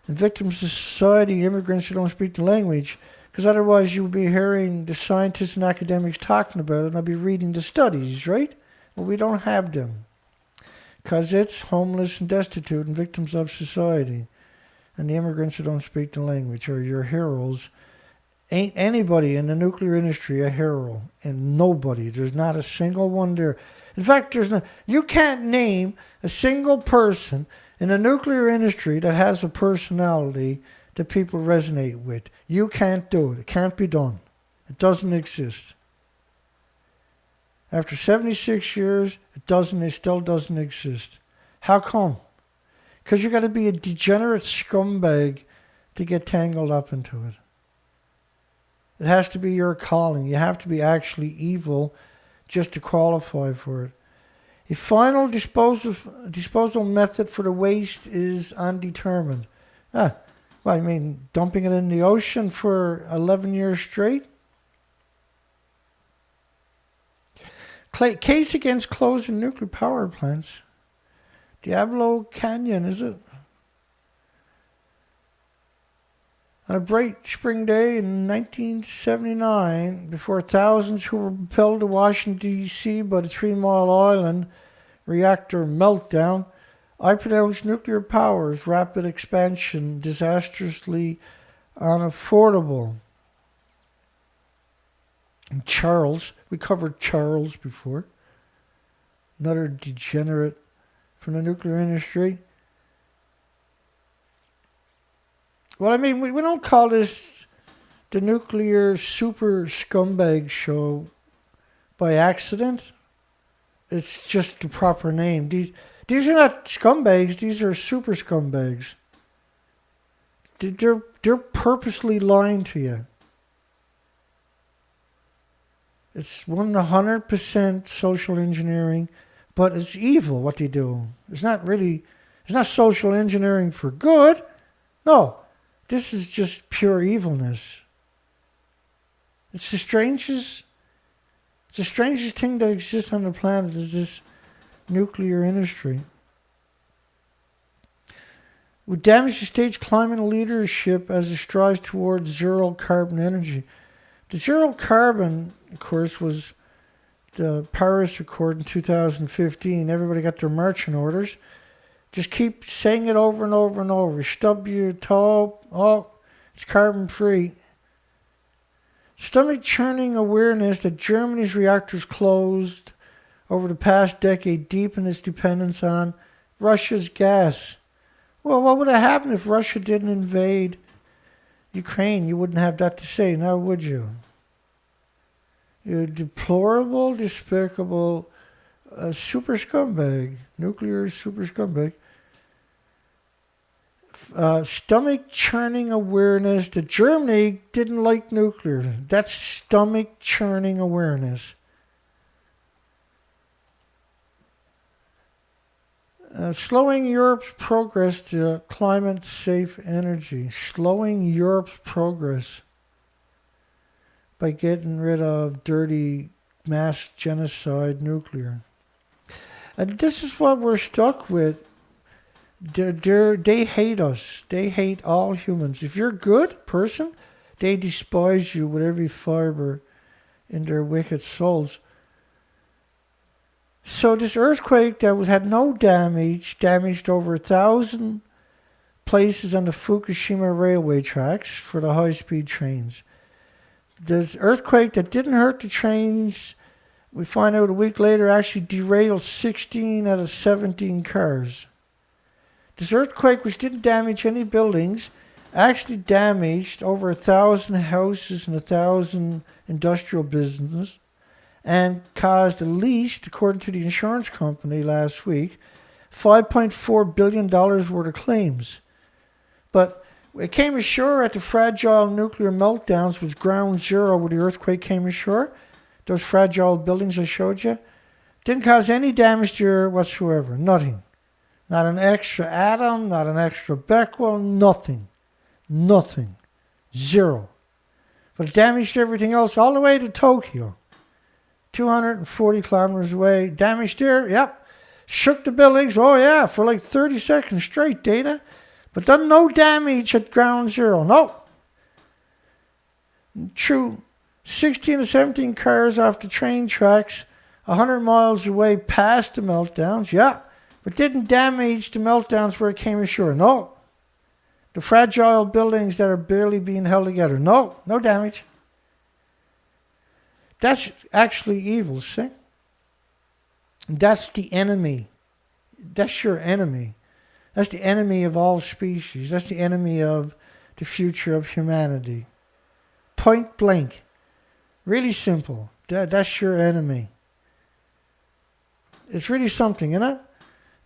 and victims of society, immigrants who don't speak the language, because otherwise you would be hearing the scientists and academics talking about it and I'd be reading the studies, right? Well, we don't have them because it's homeless and destitute and victims of society. And the immigrants who don't speak the language are your heroes. Ain't anybody in the nuclear industry a hero, and nobody. There's not a single one there. In fact, you can't name a single person in the nuclear industry that has a personality that people resonate with. You can't do it. It can't be done. It doesn't exist. After 76 years, it still doesn't exist. How come? Because you got to be a degenerate scumbag to get tangled up into it. It has to be your calling. You have to be actually evil just to qualify for it. A final disposal method for the waste is undetermined. I mean, dumping it in the ocean for 11 years straight? Case against closing nuclear power plants. Diablo Canyon, is it? On a bright spring day in 1979, before thousands who were propelled to Washington, D.C. by the 3 Mile Island reactor meltdown, I pronounced nuclear power's rapid expansion disastrously unaffordable. And Charles, we covered Charles before, another degenerate from the nuclear industry. Well, I mean, we don't call this the nuclear super scumbag show by accident. It's just the proper name. These are not scumbags. These are super scumbags. They're purposely lying to you. It's 100% social engineering, but it's evil what they do. It's not social engineering for good. No, this is just pure evilness. It's the strangest thing that exists on the planet is this nuclear industry. We damage the state's climate leadership as it strives towards zero carbon energy. The zero carbon, of course, was the Paris Accord in 2015. Everybody got their marching orders. Just keep saying it over and over and over. Stub your toe. Oh, it's carbon free. Stomach churning awareness that Germany's reactors closed over the past decade deepened its dependence on Russia's gas. Well, what would have happened if Russia didn't invade Ukraine? You wouldn't have that to say, now would you? You're a deplorable, despicable, super scumbag, nuclear super scumbag. Stomach churning awareness that Germany didn't like nuclear. That's stomach churning awareness. Slowing Europe's progress to climate safe energy. Slowing Europe's progress by getting rid of dirty mass genocide nuclear. And this is what we're stuck with. They hate us. They hate all humans. If you're a good person, they despise you with every fiber in their wicked souls. So this earthquake that had no damage, damaged over 1,000 places on the Fukushima railway tracks for the high-speed trains. This earthquake that didn't hurt the trains, we find out a week later, actually derailed 16 out of 17 cars. This earthquake, which didn't damage any buildings, actually damaged over 1,000 houses and 1,000 industrial businesses and caused at least, according to the insurance company last week, $5.4 billion worth of claims. But it came ashore at the fragile nuclear meltdowns was ground zero where the earthquake came ashore. Those fragile buildings I showed you didn't cause any damage there whatsoever. Nothing. Not an extra atom, not an extra Becquerel, nothing. Nothing. Zero. But it damaged everything else all the way to Tokyo. 240 kilometers away. Damaged there, yep. Shook the buildings, oh yeah, for like 30 seconds straight, Dana. But done no damage at ground zero, no. True. 16 to 17 cars off the train tracks, 100 miles away past the meltdowns, yeah. But didn't damage the meltdowns where it came ashore. No. The fragile buildings that are barely being held together. No damage. That's actually evil, see? That's the enemy. That's your enemy. That's the enemy of all species. That's the enemy of the future of humanity. Point blank. Really simple. That's your enemy. It's really something, isn't it?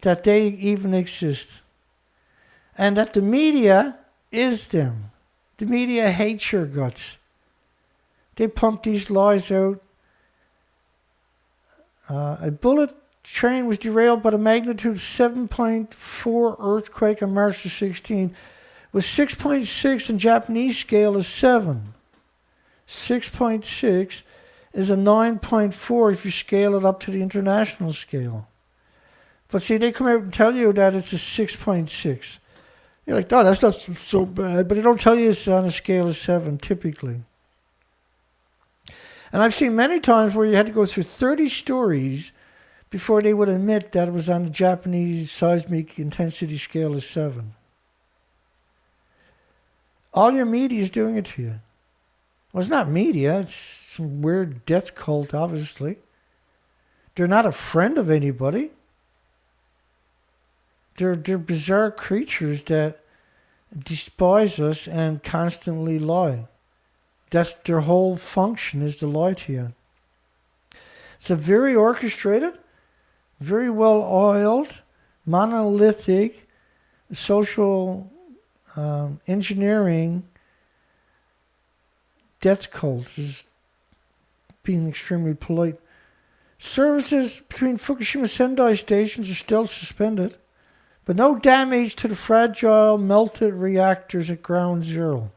That they even exist. And that the media is them. The media hates your guts. They pump these lies out. A bullet train was derailed by the magnitude 7.4 earthquake on March the 16th, with 6.6 in Japanese scale is 7. 6.6, is a 9.4 if you scale it up to the international scale. But see, they come out and tell you that it's a 6.6. You're like, oh, that's not so bad. But they don't tell you it's on a scale of 7, typically. And I've seen many times where you had to go through 30 stories before they would admit that it was on the Japanese seismic intensity scale of 7. All your media is doing it to you. Well, it's not media. It's some weird death cult, obviously. They're not a friend of anybody. They're bizarre creatures that despise us and constantly lie. That's their whole function, is to lie to you. It's a very orchestrated, very well oiled, monolithic, social engineering death cult, is being extremely polite. Services between Fukushima Sendai stations are still suspended, but no damage to the fragile melted reactors at ground zero.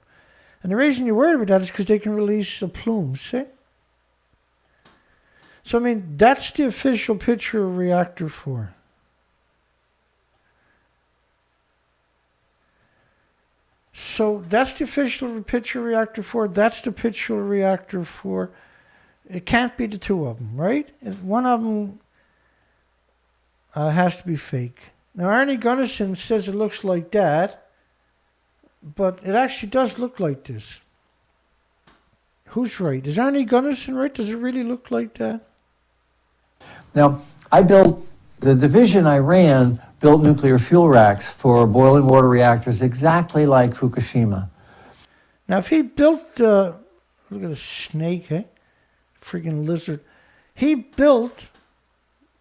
And the reason you're worried about that is because they can release a plume, see? So, I mean, that's the official picture of reactor 4. So, that's the official picture of reactor 4. That's the picture of reactor 4. It can't be the two of them, right? One of them has to be fake. Now, Arnie Gunnison says it looks like that, but it actually does look like this. Who's right? Is Arnie Gunnison right? Does it really look like that? Now, the division I ran built nuclear fuel racks for boiling water reactors exactly like Fukushima. Now, if he built, look at a snake, eh? Freaking lizard. He built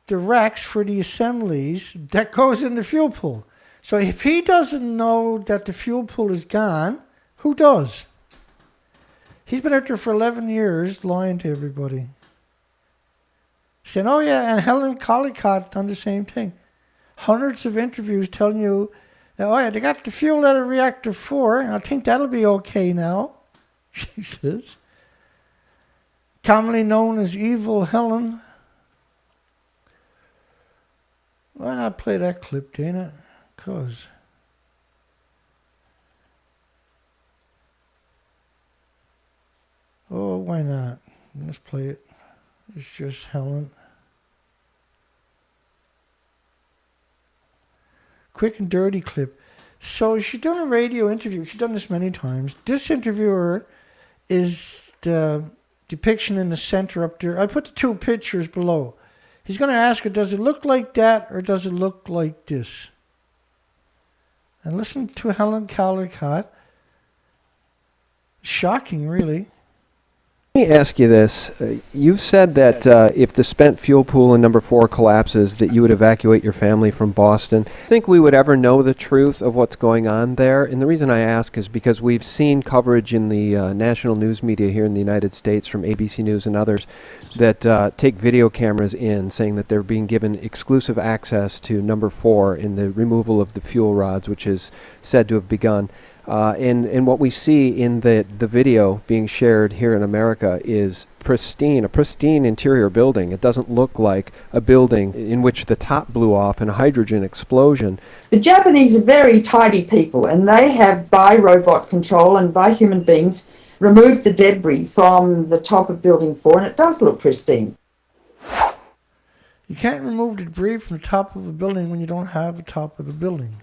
the racks for the assemblies that goes in the fuel pool. So if he doesn't know that the fuel pool is gone, who does? He's been out there for 11 years lying to everybody. Saying, oh yeah, and Helen Collicott done the same thing. Hundreds of interviews telling you, oh yeah, they got the fuel out of reactor 4, and I think that'll be okay now, she says. Commonly known as Evil Helen. Why not play that clip, Dana? Because oh, why not? Let's play it. It's just Helen. Quick and dirty clip. So she's done a radio interview. She's done this many times. This interviewer is the depiction in the center up there. I put the two pictures below. He's going to ask her, does it look like that or does it look like this? And listen to Helen Caldicott. Shocking, really. Let me ask you this. You've said that if the spent fuel pool in number 4 collapses, that you would evacuate your family from Boston. Do you think we would ever know the truth of what's going on there? And the reason I ask is because we've seen coverage in the national news media here in the United States from ABC News and others that take video cameras in, saying that they're being given exclusive access to number 4 in the removal of the fuel rods, which is said to have begun. And what we see in the video being shared here in America is a pristine interior building. It doesn't look like a building in which the top blew off in a hydrogen explosion. The Japanese are very tidy people, and they have, by robot control and by human beings, removed the debris from the top of Building 4, and it does look pristine. You can't remove the debris from the top of a building when you don't have the top of the building.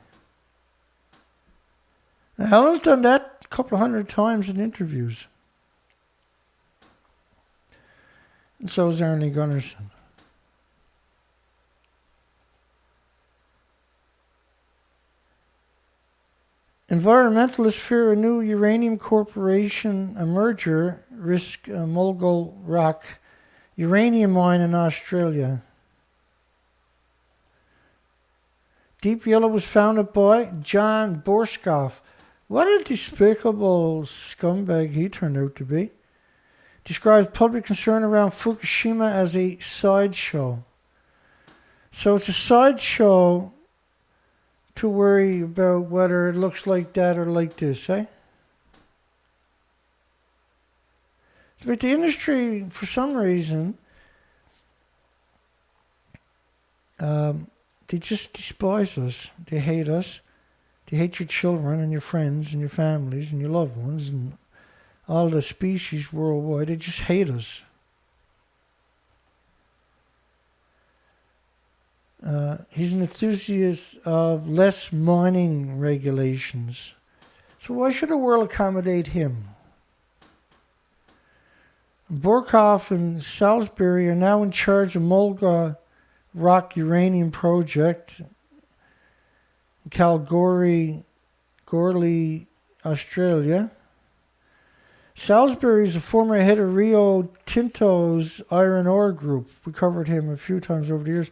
Now, Helen's done that a couple of hundred times in interviews. And so is Arnie Gunnarsson. Environmentalists fear a new uranium corporation, a merger, risk a Mogul Rock uranium mine in Australia. Deep Yellow was founded by John Borskoff. What a despicable scumbag he turned out to be. Describes public concern around Fukushima as a sideshow. So it's a sideshow to worry about whether it looks like that or like this, eh? But the industry, for some reason, they just despise us. They hate us. They hate your children and your friends and your families and your loved ones and all the species worldwide. They just hate us. He's an enthusiast of less mining regulations. So why should the world accommodate him? Borkhoff and Salisbury are now in charge of Mulga Rock Uranium Project in Kalgoorlie, Australia. Salisbury is a former head of Rio Tinto's iron ore group. We covered him a few times over the years.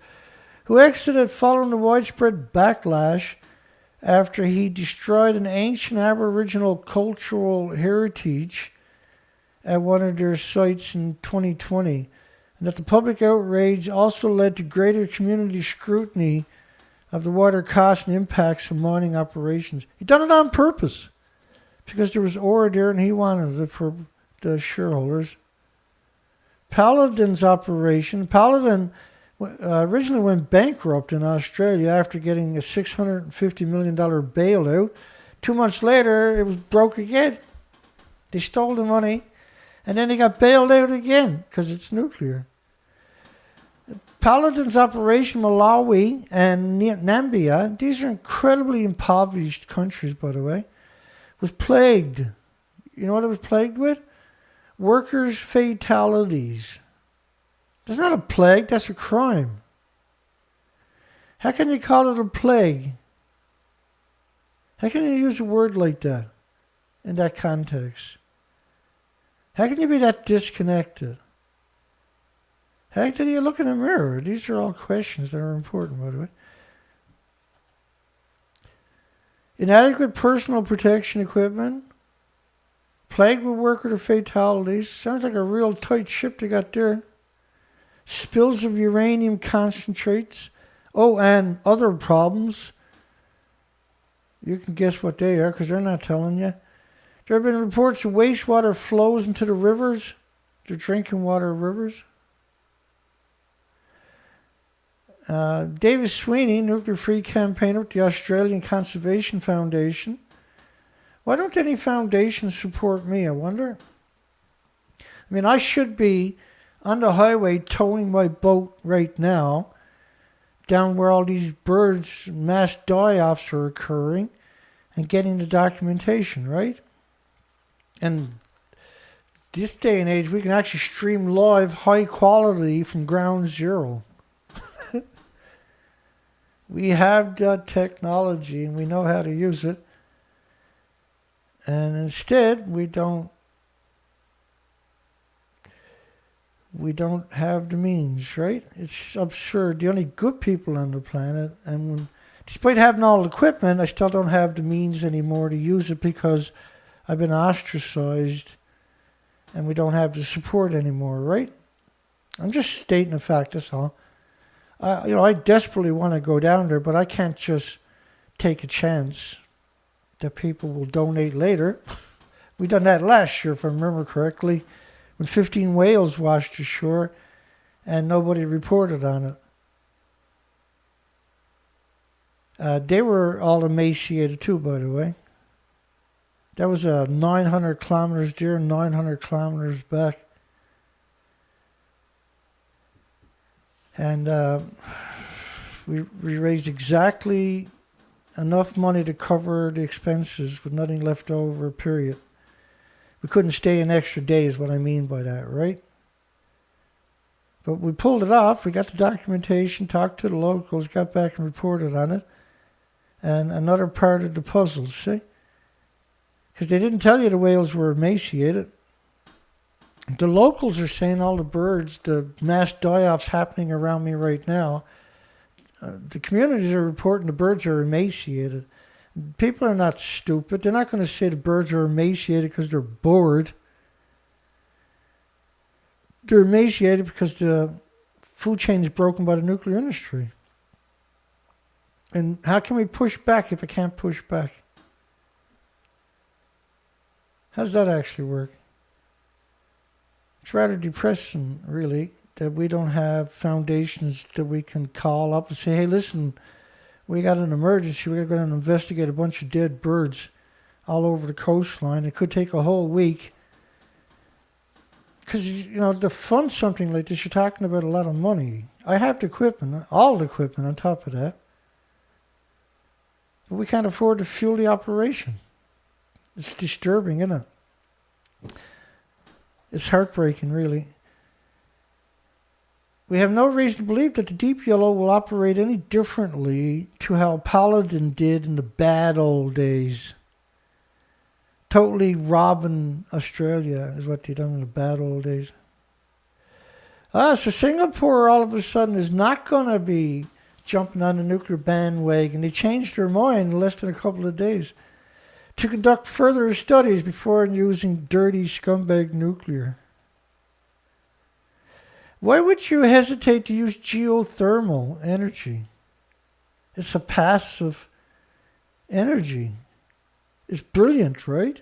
Who exited following the widespread backlash after he destroyed an ancient Aboriginal cultural heritage at one of their sites in 2020, and that the public outrage also led to greater community scrutiny of the wider costs and impacts of mining operations. He done it on purpose because there was ore there and he wanted it for the shareholders. Paladin's operation. Paladin originally went bankrupt in Australia after getting a $650 million bailout. 2 months later, it was broke again. They stole the money, and then they got bailed out again because it's nuclear. Paladin's operation, Malawi and Namibia, these are incredibly impoverished countries, by the way, was plagued. You know what it was plagued with? Workers' fatalities. That's not a plague, that's a crime. How can you call it a plague? How can you use a word like that in that context? How can you be that disconnected? How can you look in the mirror? These are all questions that are important, by the way. Inadequate personal protection equipment. Plagued with worker fatalities. Sounds like a real tight ship they got there. Spills of uranium concentrates. Oh, and other problems. You can guess what they are because they're not telling you. There have been reports of wastewater flows into the rivers, the drinking water rivers. David Sweeney, nuclear-free campaigner with the Australian Conservation Foundation. Why don't any foundations support me, I wonder? I mean, I should be on the highway towing my boat right now down where all these birds mass die-offs are occurring and getting the documentation, right? And this day and age, we can actually stream live high quality from ground zero. We have that technology and we know how to use it. And instead, we don't have the means, right? It's absurd. The only good people on the planet, and despite having all the equipment, I still don't have the means anymore to use it because I've been ostracized and we don't have the support anymore, right? I'm just stating a fact, that's all. I desperately want to go down there, but I can't just take a chance that people will donate later. We done that last year, if I remember correctly, when 15 whales washed ashore and nobody reported on it. They were all emaciated too, by the way. That was 900 kilometers there, 900 kilometers back. And we raised exactly enough money to cover the expenses with nothing left over, period. We couldn't stay an extra day is what I mean by that, right? But we pulled it off. We got the documentation, talked to the locals, got back and reported on it. And another part of the puzzle, see? Because they didn't tell you the whales were emaciated. The locals are saying all the birds, the mass die-offs happening around me right now, the communities are reporting the birds are emaciated. People are not stupid. They're not going to say the birds are emaciated because they're bored. They're emaciated because the food chain is broken by the nuclear industry. And how can we push back if I can't push back? How does that actually work? It's rather depressing, really, that we don't have foundations that we can call up and say, hey, listen, we got an emergency. We're going to investigate a bunch of dead birds all over the coastline. It could take a whole week. Because, to fund something like this, you're talking about a lot of money. I have the equipment, all the equipment on top of that. But we can't afford to fuel the operation. It's disturbing, isn't it? It's heartbreaking, really. We have no reason to believe that the Deep Yellow will operate any differently to how Paladin did in the bad old days. Totally robbing Australia is what they done in the bad old days. So Singapore all of a sudden is not going to be jumping on the nuclear bandwagon. They changed their mind in less than a couple of days to conduct further studies before using dirty scumbag nuclear. Why would you hesitate to use geothermal energy? It's a passive energy. It's brilliant, right?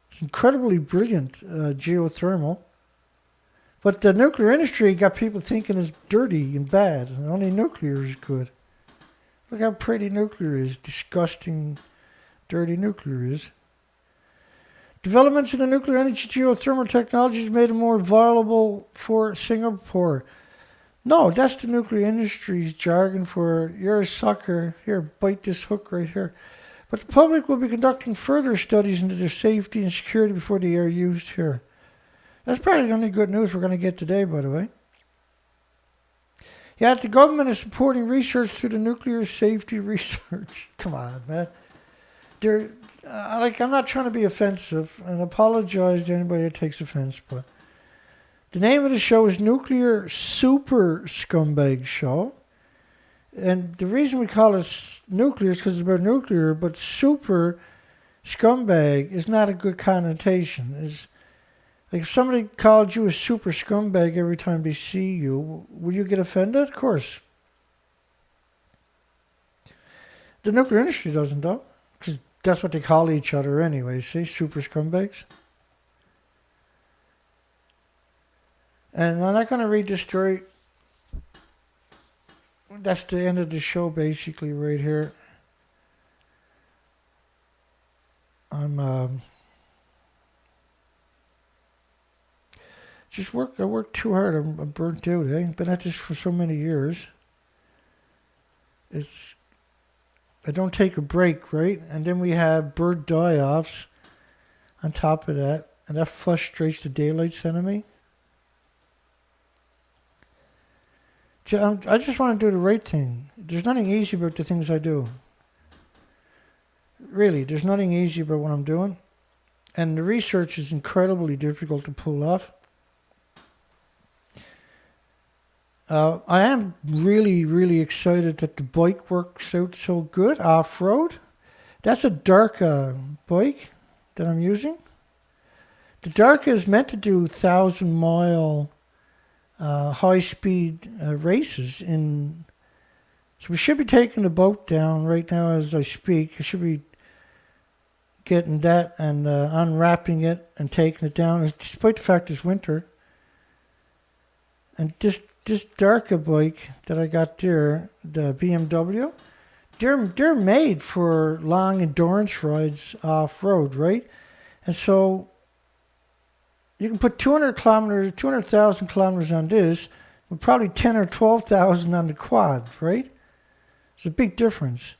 It's incredibly brilliant, geothermal. But the nuclear industry got people thinking it's dirty and bad, and only nuclear is good. Look how pretty nuclear is. Disgusting, dirty nuclear is. Developments in the nuclear energy geothermal technology has made it more viable for Singapore. No, that's the nuclear industry's jargon for, you're a sucker, here, bite this hook right here. But the public will be conducting further studies into their safety and security before they are used here. That's probably the only good news we're going to get today, by the way. Yeah, the government is supporting research through the nuclear safety research. Come on, man. I'm not trying to be offensive, and apologize to anybody that takes offense, but the name of the show is Nuclear Super Scumbag Show. And the reason we call it nuclear is because it's about nuclear, but super scumbag is not a good connotation. It's like if somebody called you a super scumbag every time they see you, will you get offended? Of course. The nuclear industry doesn't, though, because that's what they call each other anyway, see? Super scumbags. And I'm not going to read this story. That's the end of the show, basically, right here. I work too hard. I'm burnt out. I've been at this for so many years. I don't take a break, right? And then we have bird die-offs on top of that. And that frustrates the daylights out of me. I just want to do the right thing. There's nothing easy about the things I do. Really, there's nothing easy about what I'm doing. And the research is incredibly difficult to pull off. I am really, really excited that the bike works out so good off-road. That's a Darka bike that I'm using. The Darka is meant to do 1,000-mile high-speed races. So we should be taking the boat down right now as I speak. I should be getting that and unwrapping it and taking it down, despite the fact it's winter. And this Darka bike that I got there, the BMW, they're made for long endurance rides off-road, right? And so you can put 200,000 kilometers on this, with probably 10 or 12,000 on the quad, right? It's a big difference.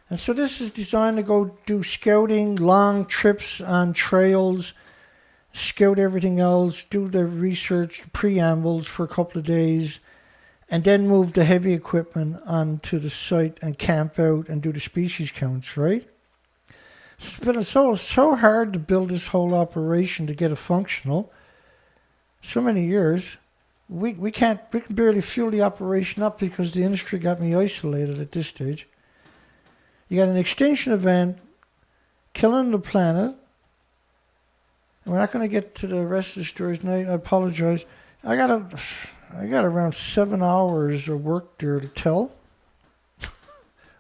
And so this is designed to go do scouting, long trips on trails, scout everything else, do the research, preambles for a couple of days, and then move the heavy equipment onto the site and camp out and do the species counts, right? It's been so hard to build this whole operation to get it functional. So many years. We can barely fuel the operation up because the industry got me isolated at this stage. You got an extinction event killing the planet. And we're not going to get to the rest of the stories tonight. I apologize. I got around 7 hours of work there to tell.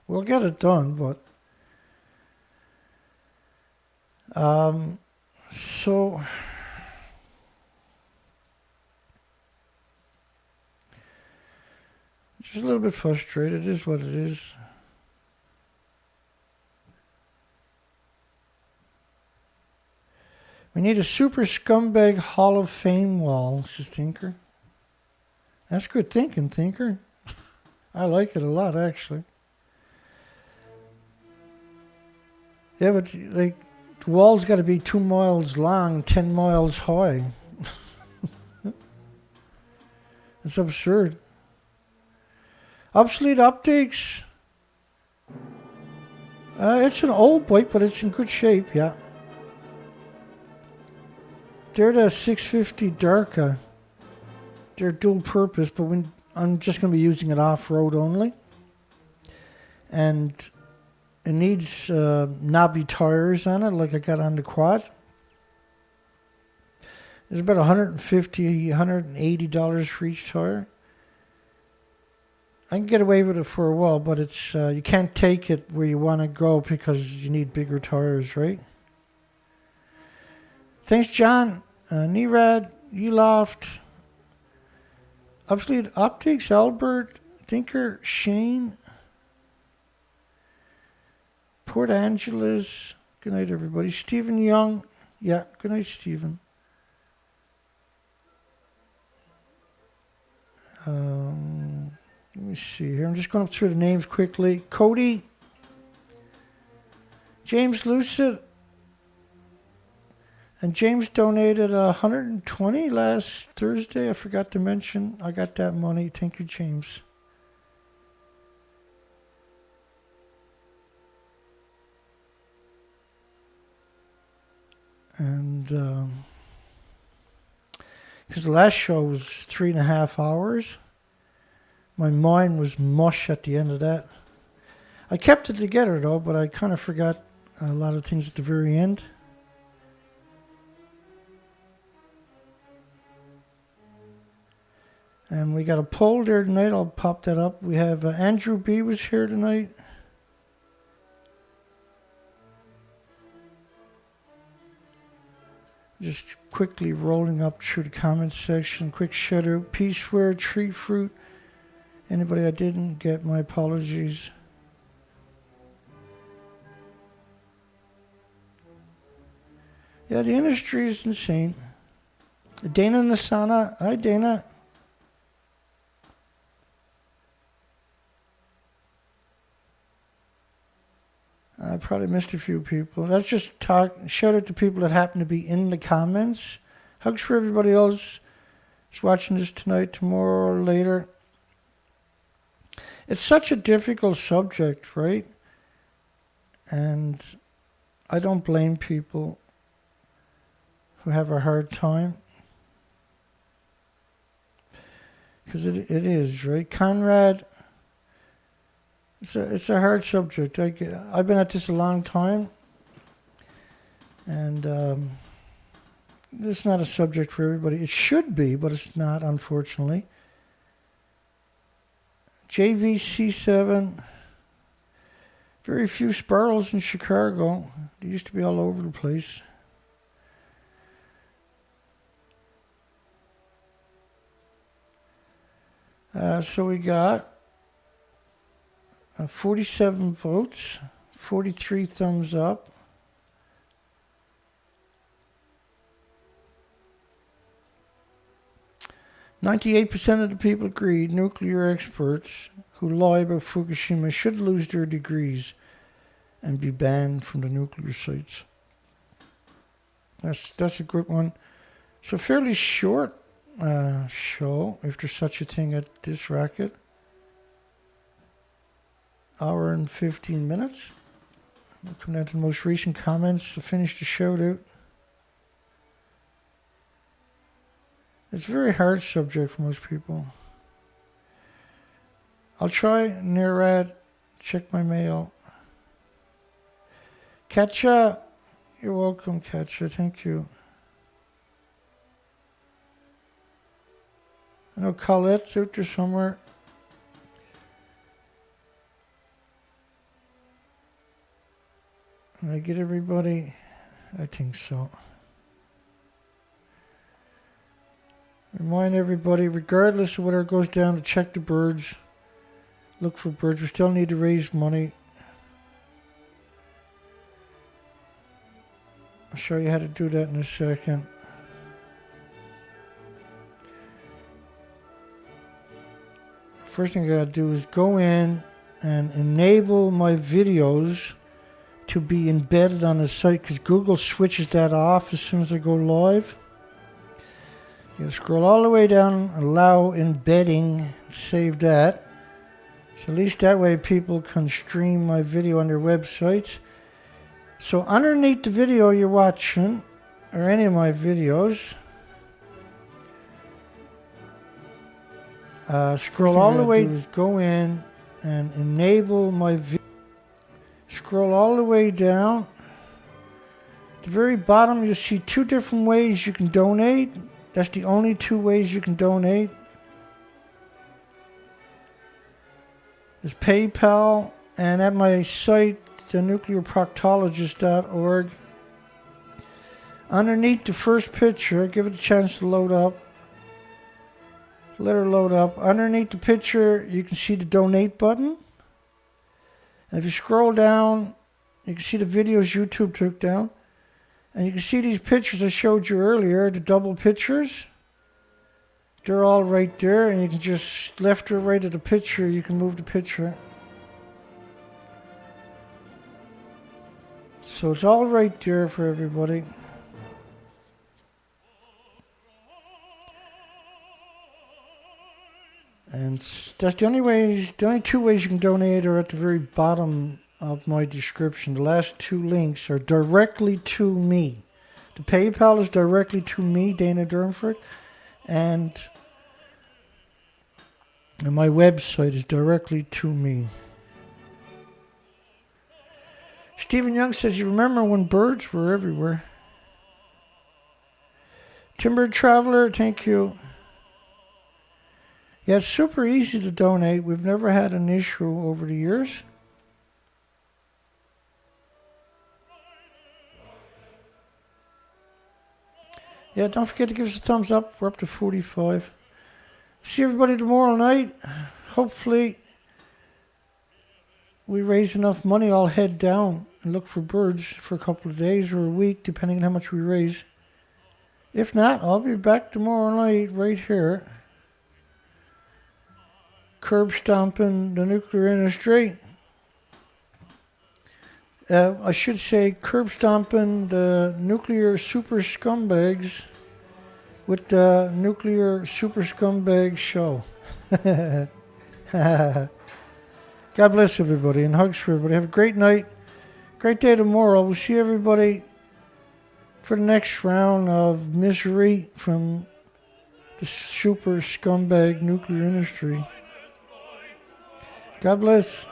We'll get it done, but so Just a little bit frustrated, it is what it is. We need a super scumbag Hall of Fame wall, says Tinker. That's good thinking, Tinker. I like it a lot, actually. Yeah, but like, the wall's got to be 2 miles long, 10 miles high. It's absurd. Obsolete optics. It's an old bike, but it's in good shape, yeah. They're the 650 Darka. They're dual purpose, but I'm just going to be using it off-road only. And it needs knobby tires on it, like I got on the quad. There's about $150, $180 for each tire. I can get away with it for a while, but it's you can't take it where you want to go because you need bigger tires, right? Thanks, John. Nerad, Uloft, Obsolete Optics, Albert, Tinker, Shane, Port Angeles. Good night, everybody. Stephen Young. Yeah, good night, Stephen. Let me see here. I'm just going up through the names quickly. Cody, James Lucid, and James donated 120 last Thursday. I forgot to mention. I got that money. Thank you, James. And because the last show was 3.5 hours. My mind was mush at the end of that. I kept it together though, but I kind of forgot a lot of things at the very end. And we got a poll there tonight. I'll pop that up. We have Andrew B was here tonight. Just quickly rolling up through the comments section. Quick shout out. Peace Word, Tree Fruit. Anybody I didn't get, my apologies. Yeah, the industry is insane. Dana Nasana. Hi, Dana. I probably missed a few people. Let's just talk. Shout out to people that happen to be in the comments. Hugs for everybody else who's watching this tonight, tomorrow, or later. It's such a difficult subject, right? And I don't blame people who have a hard time. Because it is, right? Conrad, it's a hard subject. I've been at this a long time. And it's not a subject for everybody. It should be, but it's not, unfortunately. JVC7, very few spirals in Chicago. They used to be all over the place. So we got 47 votes, 43 thumbs up. "98% of the people agreed nuclear experts who lie about Fukushima should lose their degrees and be banned from the nuclear sites." That's a good one. So fairly short show, if there's such a thing at this racket. Hour and 15 minutes. We'll come down to the most recent comments to finish the shout out. It's a very hard subject for most people. I'll try, Nerad, check my mail. Katja, you're welcome, Katja, thank you. I know Colette's out there somewhere. Did I get everybody? I think so. Remind everybody, regardless of whether it goes down, to check the birds. Look for birds. We still need to raise money. I'll show you how to do that in a second. First thing I gotta do is go in and enable my videos to be embedded on the site, because Google switches that off as soon as I go live. You scroll all the way down, allow embedding, save that. So at least that way people can stream my video on their websites. So underneath the video you're watching, or any of my videos, scroll all the way, go in and enable my video. Scroll all the way down. At the very bottom you'll see 2 different ways you can donate. That's the only 2 ways you can donate. There's PayPal, and at my site, thenuclearproctologist.org. Underneath the first picture, give it a chance to load up. Let her load up. Underneath the picture, you can see the donate button. And if you scroll down, you can see the videos YouTube took down. And you can see these pictures I showed you earlier, the double pictures. They're all right there, and you can just left or right of the picture, you can move the picture. So it's all right there for everybody. And that's the only ways, the only 2 ways you can donate are at the very bottom of my description. The last 2 links are directly to me. The PayPal is directly to me, Dana Durnford, and my website is directly to me. Stephen Young says, you remember when birds were everywhere? Timber Traveler, thank you. Yeah, it's super easy to donate. We've never had an issue over the years. Yeah, don't forget to give us a thumbs up. We're up to 45. See everybody tomorrow night. Hopefully we raise enough money. I'll head down and look for birds for a couple of days or a week, depending on how much we raise. If not, I'll be back tomorrow night right here, curb stomping the nuclear industry. I should say curb stomping the nuclear super scumbags with the nuclear super scumbag show. God bless everybody, and hugs for everybody. Have a great night, great day tomorrow. We'll see everybody for the next round of misery from the super scumbag nuclear industry. God bless.